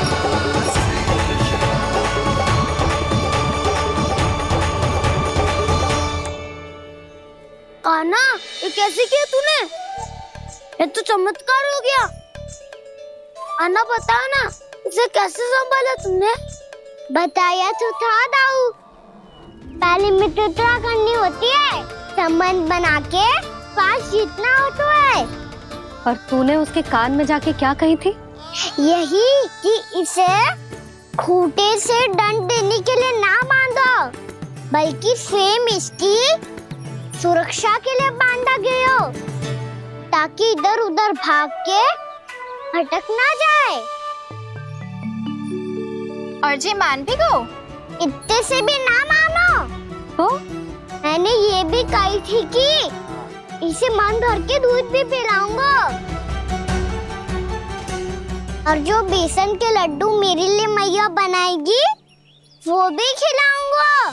कान्हा, ये कैसे किया तूने? ये तो चमत्कार हो गया। अन्ना बता ना, इसे कैसे संभाला तुमने? बताया तो था दाऊ, पहले मित्रता करनी होती है, संबंध बना के पास जीतना होता है। और तूने उसके कान में जाके क्या कही थी? यही कि इसे खूंटे से दंड देने के लिए ना बांधो, बल्कि फेम इसकी सुरक्षा के लिए बांधा गया हो, ताकि इधर उधर भाग के भटक ना जाए। और जी मान भी गो? इतने से भी ना मानो। तो मैंने ये भी कही थी कि इसे मन भर के दूध भी पिलाऊंगा, और जो बेसन के लड्डू मेरे लिए मैया बनाएगी वो भी खिलाऊंगा।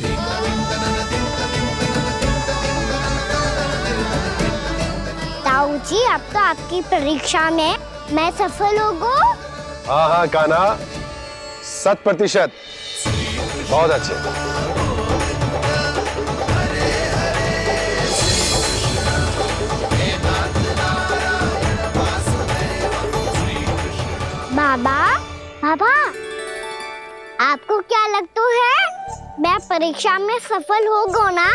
ताऊ जी, अब तो आपकी परीक्षा में मैं सफल होगा। हाँ हाँ कान्हा, 100%। बहुत अच्छे। बाबा, बाबा, आपको क्या लगता है मैं परीक्षा में सफल होगा ना?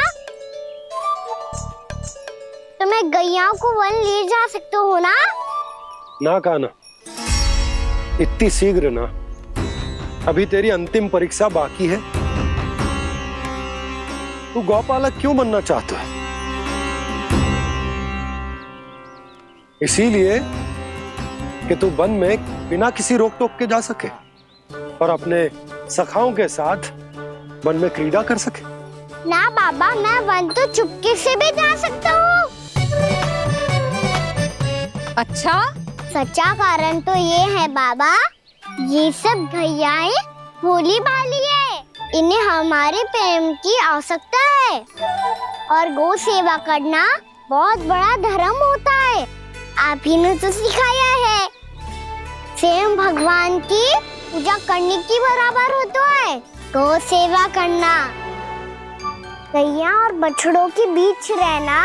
तो मैं गैया को वन ले जा सकता हूँ ना? ना कान्हा, इतनी शीघ्र ना। अभी तेरी अंतिम परीक्षा बाकी है। तू गौपालक क्यों बनना चाहता है? इसीलिए कि तू वन में बिना किसी रोक टोक के जा सके और अपने सखाओं के साथ वन में क्रीड़ा कर सके। ना बाबा, मैं वन तो चुपके से भी जा सकता हूँ। अच्छा? सच्चा कारण तो ये है बाबा, ये सब भैयाएं भोली भाली है। इन्हें हमारे प्रेम की आवश्यकता है और गौ सेवा करना बहुत बड़ा धर्म होता है। आप ही ने तो सिखाया है। स्वयं भगवान की पूजा करने की बराबर होता है गौ सेवा करना। गैया और बछड़ों के बीच रहना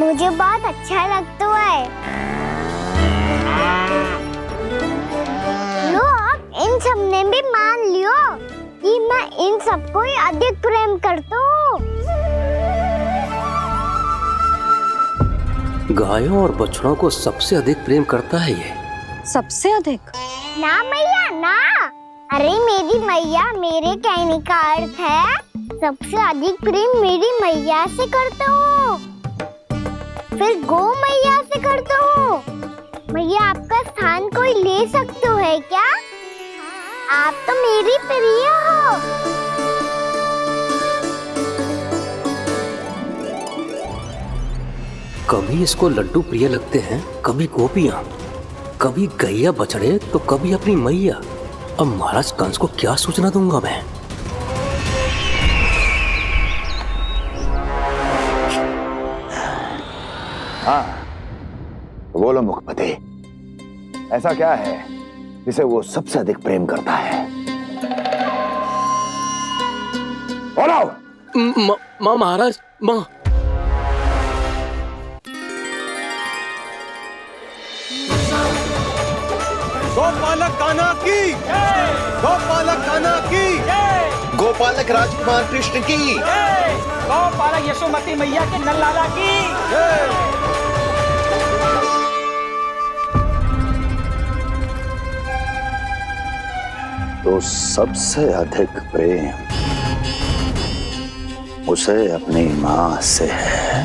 मुझे बहुत अच्छा लगता है। लो, अब इन सब ने भी मान लियो कि मैं इन सबको ही अधिक प्रेम करता हूँ। गायों और बछड़ों को सबसे अधिक प्रेम करता है ये। सबसे अधिक? ना मैया ना, अरे मेरी मैया, मेरे कहने का अर्थ है सबसे अधिक प्रेम मेरी मैया से करता हूँ, फिर गौ मैया से करता हूँ। मैया, आपका स्थान कोई ले सकते है क्या? आप तो मेरी प्रिय हो। कभी इसको लड्डू प्रिय लगते हैं, कभी गोपियां, कभी गैया बछड़े, तो कभी अपनी मैया। अब महाराज कंस को क्या सूचना दूंगा मैं? हाँ, बोलो मुखपति, ऐसा क्या है जिसे वो सबसे अधिक प्रेम करता है? बोलो। माँ महाराज, माँ। गोपालक कान्हा की, गोपालक कान्हा की, गोपालक राजकुमार कृष्ण की, गौपालक यशोमती मैया के नल्लाला की। तो सबसे अधिक प्रेम उसे अपनी माँ से है।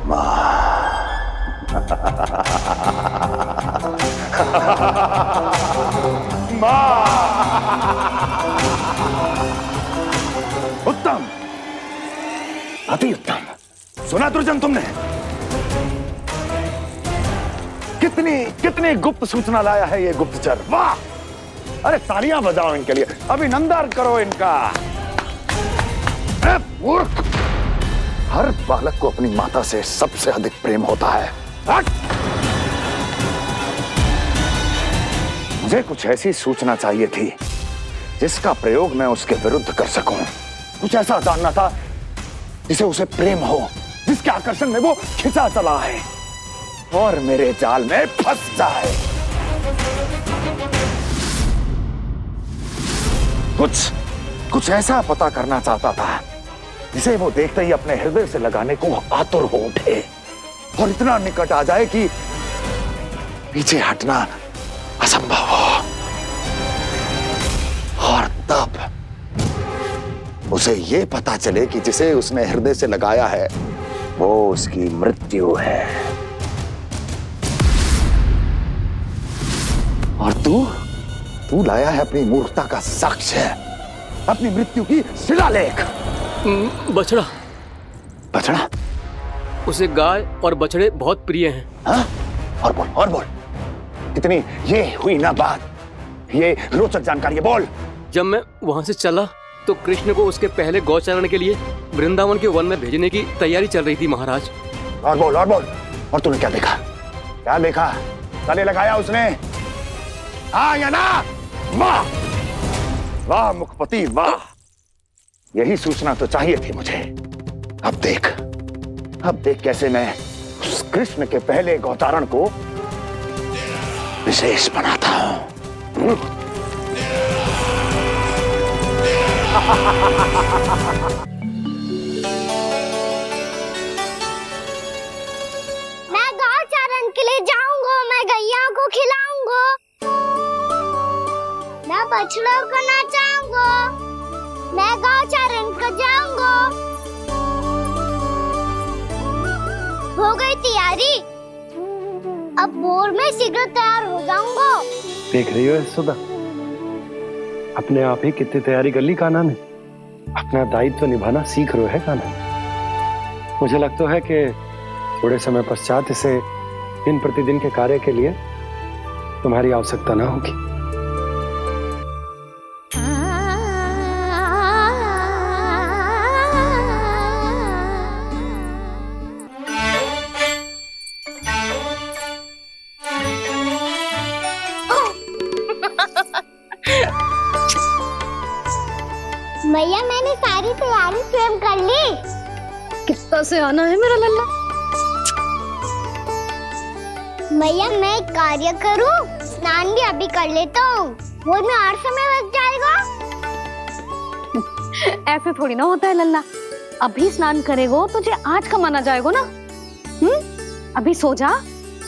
माँ। उत्तम, अति उत्तम। सुना दुर्जन तुमने? कितनी कितनी गुप्त सूचना लाया है ये गुप्तचर। वाह! अरे तालियां बजाओ इनके लिए, अभिनंदन करो इनका। मूर्ख! हर बालक को अपनी माता से सबसे अधिक प्रेम होता है। मुझे कुछ ऐसी सूचना चाहिए थी जिसका प्रयोग मैं उसके विरुद्ध कर सकूं। कुछ ऐसा जानना था जिसे उसे प्रेम हो, जिसके आकर्षण में वो खिंचा चला है और मेरे जाल में फंस जाए। कुछ ऐसा पता करना चाहता था जिसे वो देखते ही अपने हृदय से लगाने को आतुर हो उठे और इतना निकट आ जाए कि पीछे हटना असंभव हो। और तब उसे ये पता चले कि जिसे उसने हृदय से लगाया है वो उसकी मृत्यु है। और तू लाया है अपनी मूर्खता का साक्ष्य, अपनी मृत्यु की शिलालेख। बछड़ा। बछड़ा? उसे गाय और बछड़े बहुत प्रिय हैं। हाँ? और बोल। कितनी ये हुई ना बात ये रोचक जानकारी है, बोल। जब मैं वहां से चला तो कृष्ण को उसके पहले गौचारण के लिए वृंदावन के वन में भेजने की तैयारी चल रही थी महाराज। और बोल, और बोल। और तूने क्या देखा? क्या देखा? गले लगाया उसने? हाँ या ना? वाह वाह मुखपति वाह, यही सूचना तो चाहिए थी मुझे। अब देख कैसे मैं उस कृष्ण के पहले गौतारण को विशेष बनाता हूं। मैं गौचारण के लिए जाऊंगा, मैं गैया को खिलाऊंगा, मैं बछड़ों को नचाऊंगा, मैं गौचारण को जाऊंगा। हो गई तैयारी, अब भोर में शीघ्र तैयार हो जाऊंगा। देख रही हो यशोदा, अपने आप ही कितनी तैयारी कर ली कान्हा ने। अपना दायित्व निभाना सीख रहे है कान्हा। मुझे लगता है कि थोड़े समय पश्चात इसे दिन प्रतिदिन के कार्य के लिए तुम्हारी आवश्यकता ना होगी। मैया मैंने सारी तैयारी स्वयं कर ली। कितना से आना है मेरा लल्ला? मैया मैं एक कार्य करूं, स्नान भी अभी कर लेता हूँ, वो में और समय लग जाएगा। ऐसे थोड़ी ना होता है लल्ला, अभी स्नान करेगो तुझे आज का माना जाएगा ना। अभी सो जा,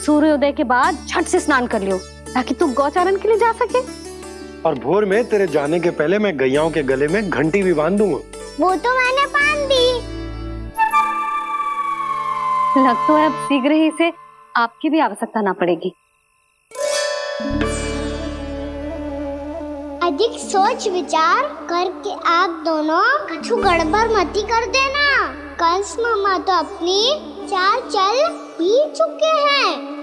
सूर्योदय के बाद झट से स्नान कर लियो ताकि तू गौचारण के लिए जा सके। और भोर में तेरे जाने के पहले मैं गैयाओं के गले में घंटी भी बांध दूंगा। वो तो मैंने बांध दी। लग तो है अब शीघ्र ही से आपकी भी आवश्यकता ना पड़ेगी। अधिक सोच विचार करके आप दोनों कछु गड़बड़ मती कर देना। कंस मामा तो अपनी चाल चल भी चुके हैं।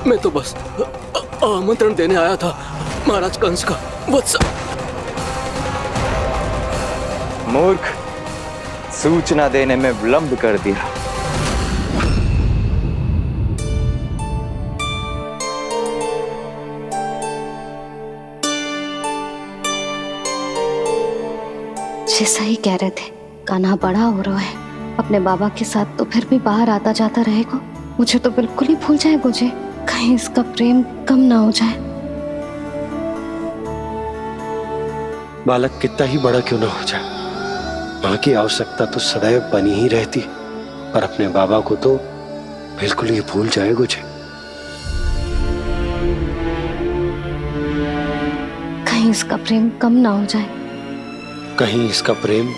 मैं तो बस आमंत्रण देने आया था महाराज कंस का। वत्स मूर्ख, सूचना देने में विलंब कर दिया। जैसा ही कह रहे थे, कान्हा बड़ा हो रहा है, अपने बाबा के साथ तो फिर भी बाहर आता जाता रहेगा। मुझे तो बिल्कुल ही भूल जाए मुझे, कहीं इसका प्रेम कम ना हो जाए। बालक कितना ही बड़ा क्यों ना हो जाए, माँ की आवश्यकता तो सदैव बनी ही रहती, पर अपने बाबा को तो बिल्कुल ही भूल जाए मुझे। कहीं इसका प्रेम कम ना हो जाए, कहीं इसका प्रेम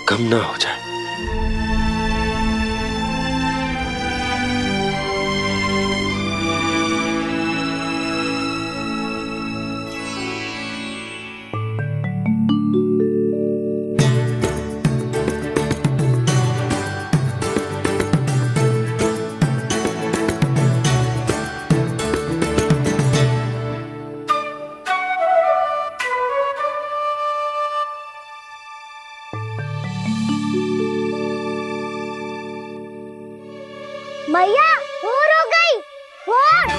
कम ना हो जाए। मैया भोर हो गई, भोर।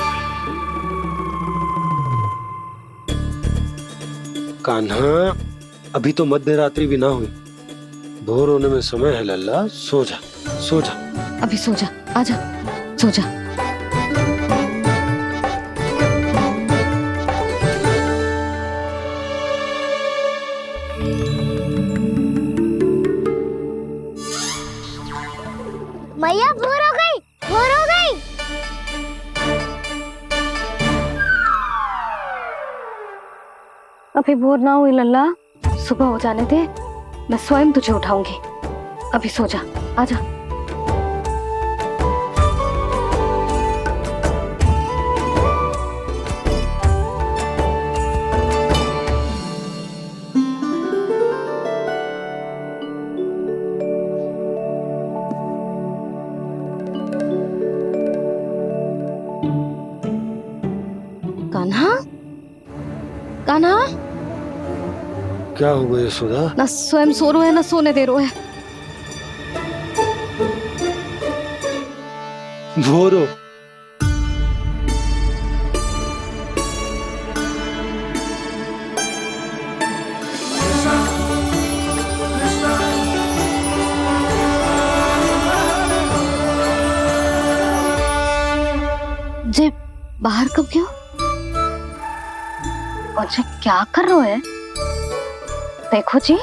कान्हा, अभी तो मध्य रात्रि भी ना हुई, भोर होने में समय है लल्ला। सो जा, सो जा। अभी सो जा, आजा, सो जा। मैया भोर हो गई, भोर हो गई। अभी भोर ना हुई लल्ला, सुबह हो जाने दे, मैं स्वयं तुझे उठाऊंगी। अभी सो जा, आजा। कान्हा, कान्हा, क्या हो गया यशोदा? ना स्वयं सो रहे है ना सोने दे रहे है। भोर हो। जे बाहर कब क्यों? और जे क्या कर रहे है? देखो जी,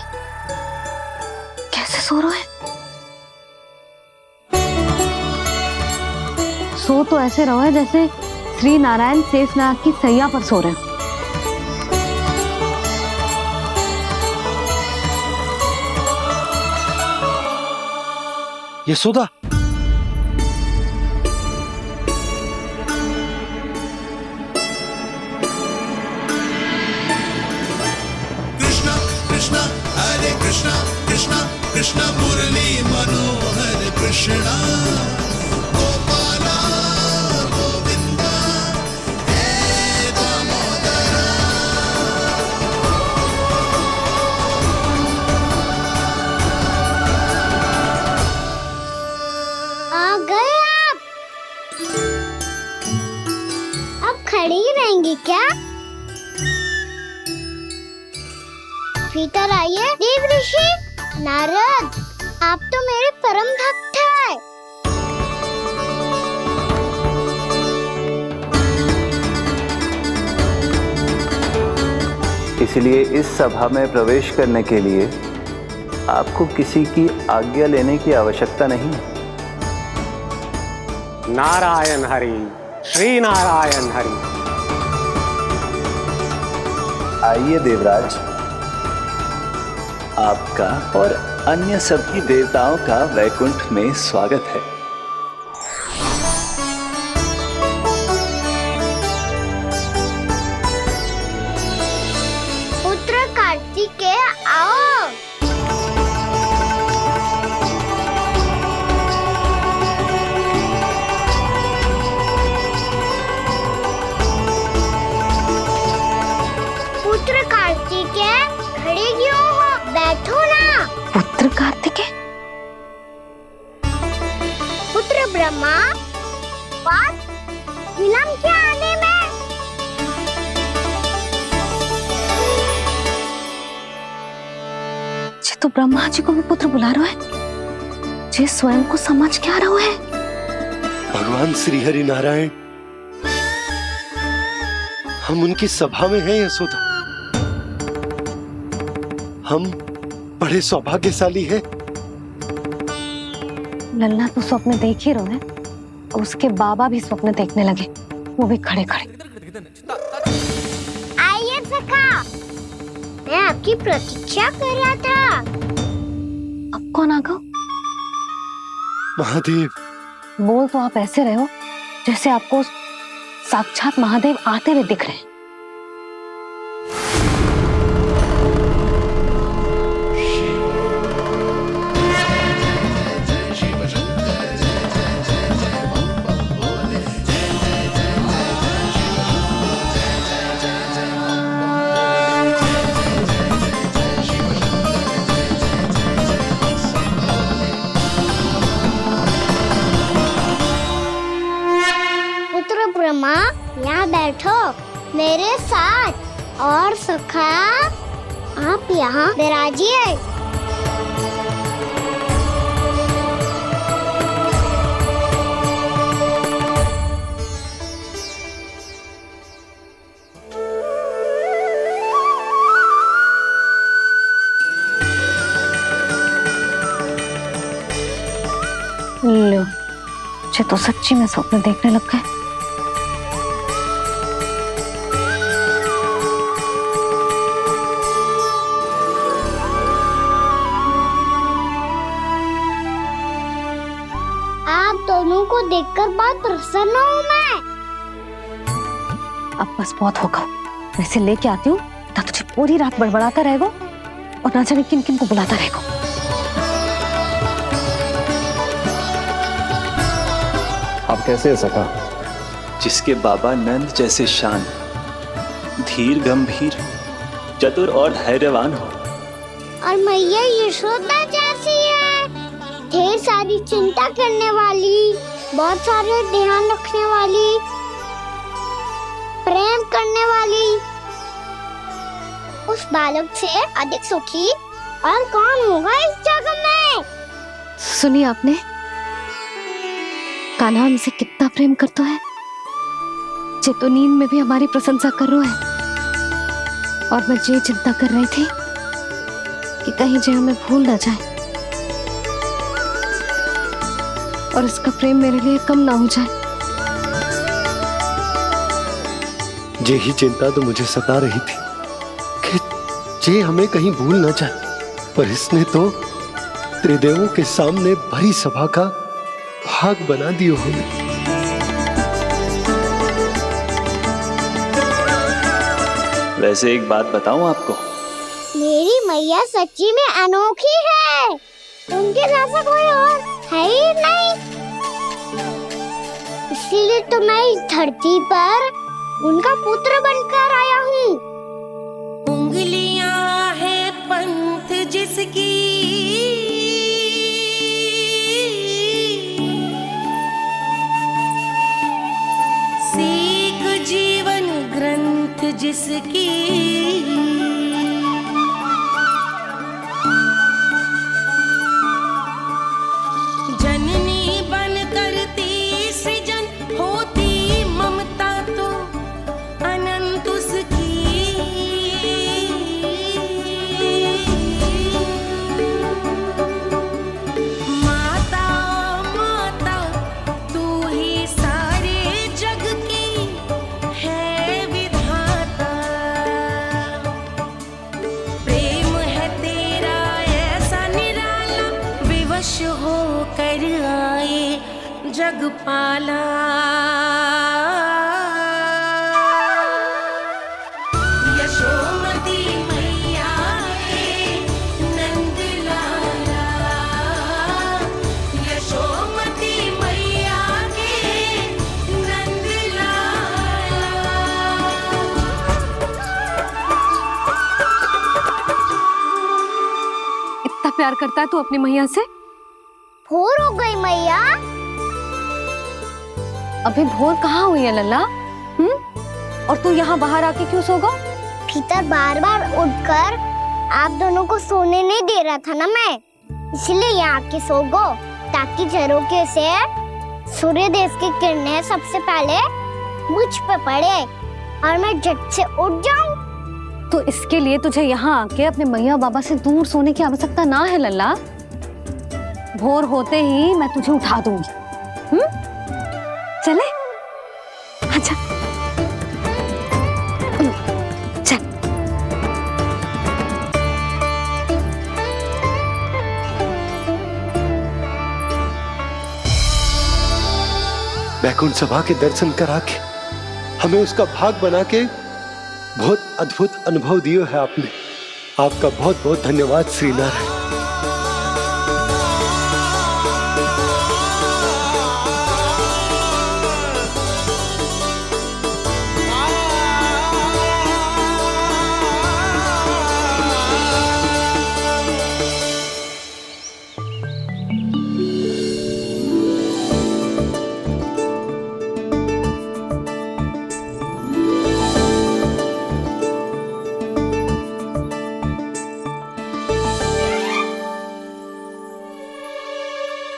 कैसे सो रहे हैं। सो तो ऐसे रहो है जैसे श्री नारायण शेषनाग की सैया पर सो रहे हैं। यशोदा, कृष्णा कृष्णा हरे कृष्णा कृष्णा कृष्णा मुरली मनोहर कृष्णा गोपाला गोविंदा हे दामोदरा। आ गए आप। अब खड़ी ही रहेंगी क्या? भीतर आइए। देव ऋषि नारद, आप तो मेरे परम भक्त हैं। इसलिए इस सभा में प्रवेश करने के लिए आपको किसी की आज्ञा लेने की आवश्यकता नहीं है। नारायण हरि, श्री नारायण हरि। आइए देवराज, आपका और अन्य सभी देवताओं का वैकुंठ में स्वागत है। पुत्र कार्तिकेय आओ। पुत्र कार्तिकेय खड़े क्यों हो? बैठो ना। पुत्र कार्तिकेय? पुत्र ब्रह्मा, बात विलंब क्या आने में? ये तो ब्रह्मा जी को भी पुत्र बुला रहे हैं। जे स्वयं को समझ क्या रहे है? भगवान श्री हरि नारायण, हम उनकी सभा में हैं यशोदा। हम बड़े सौभाग्यशाली हैं। लल्ला तो स्वप्न देख ही रहे हैं, और उसके बाबा भी स्वप्न देखने लगे, वो भी खड़े खड़े। आइए सखा, मैं आपकी प्रतीक्षा कर रहा था। अब कौन आ गया? महादेव। बोल तो आप ऐसे रहे हो जैसे आपको साक्षात महादेव आते हुए दिख रहे हैं। यहाँ बैठो मेरे साथ। और सखा, आप यहाँ विराजिए। लो, मुझे तो सच्ची में स्वप्न देखने लग गए। आप दोनों को देखकर बहुत प्रसन्न हूँ मैं। अब बस बहुत होगा, वैसे लेके आती हूँ ना, तुझे पूरी रात बड़बड़ाता रहेगा और ना जाने किन किन को बुलाता रहेगा। आप कैसे है सखा? जिसके बाबा नंद जैसे शान, धीर गंभीर, चतुर और धैर्यवान हो। और मैया यशोदा जैसी है, ढेर सारी चिंता करने वाली, बहुत सारे ध्यान रखने वाली, प्रेम करने वाली। उस बालक से अधिक सुखी और कौन होगा इस जगत में? सुनिए आपने, कान्हा हमसे कितना प्रेम करता है, जे तो नींद में भी हमारी प्रशंसा कर रहा है। और मैं ये चिंता कर रही थी कि कहीं जे हमें भूल ना जाए और इसका प्रेम मेरे लिए कम ना हो जाए। यही चिंता तो मुझे सता रही थी कि जे हमें कहीं भूल ना जाए, पर इसने तो त्रिदेवों के सामने भरी सभा का भाग बना दियो हमें। वैसे एक बात बताऊं आपको, मेरी मैया सच्ची में अनोखी है, उनके जैसा कोई और है ही नहीं। इसीलिए तो मैं इस धरती पर उनका पुत्र बनकर आया हूँ। उंगलियां है पंथ जिसकी, सीख जीवन ग्रंथ जिसकी, जननी बन करती सृजन होती ममता तो अनंत उसकी। माता माता तू ही सारे जग की है विधाता, प्रेम है तेरा ऐसा निराला, विवश हो कर आए जग पाला। यशोमती मैया के नंद लाला, यशोमती मैया के नंद लाला। इतना प्यार करता है तू अपनी मैया से? भोर हो गई मैया। अभी भोर कहाँ हुई है लल्ला? और तू यहाँ बाहर आके क्यों सो गया? भीतर बार बार उठकर आप दोनों को सोने नहीं दे रहा था ना मैं, इसलिए यहाँ आके सो गो, ताकि झरोखे से सूर्य देव की किरणें सबसे पहले मुझ पे पड़े और मैं झट से उठ जाऊं। तो इसके लिए तुझे यहाँ आके अपने मैया बाबा से दूर सोने की आवश्यकता ना है लल्ला। भोर होते ही मैं तुझे उठा दूंगी। चले? अच्छा चल। वैकुंठ सभा के दर्शन करा के हमें उसका भाग बना के बहुत अद्भुत अनुभव दिया है आपने। आपका बहुत बहुत धन्यवाद श्री नारायण।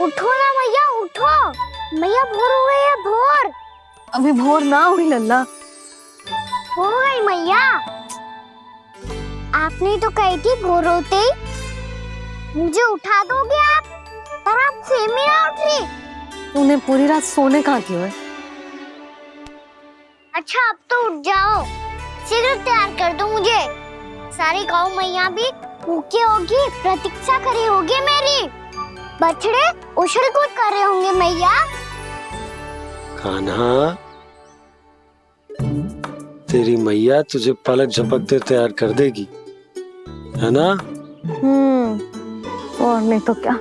उठो ना मैया, उठो। मैया भोर हो गई है, भोर। अभी भोर ना हुई लल्ला। हो गई मैया। आपने तो कही थी भोर होते ही मुझे उठा दोगे आप, पर आप सेम ही ना उठ रही। तूने पूरी रात सोने कहाँ की है? अच्छा अब तो उठ जाओ, शीघ्र तैयार कर दो मुझे। सारी गौ मैया भी भूखी होगी, प्रतीक्षा करी होगी मेरी। बछड़े उछल कूद कर रहे होंगे मैया। कान्हा, तेरी मैया तुझे पलक झपकते तैयार कर देगी, है ना? और नहीं तो क्या।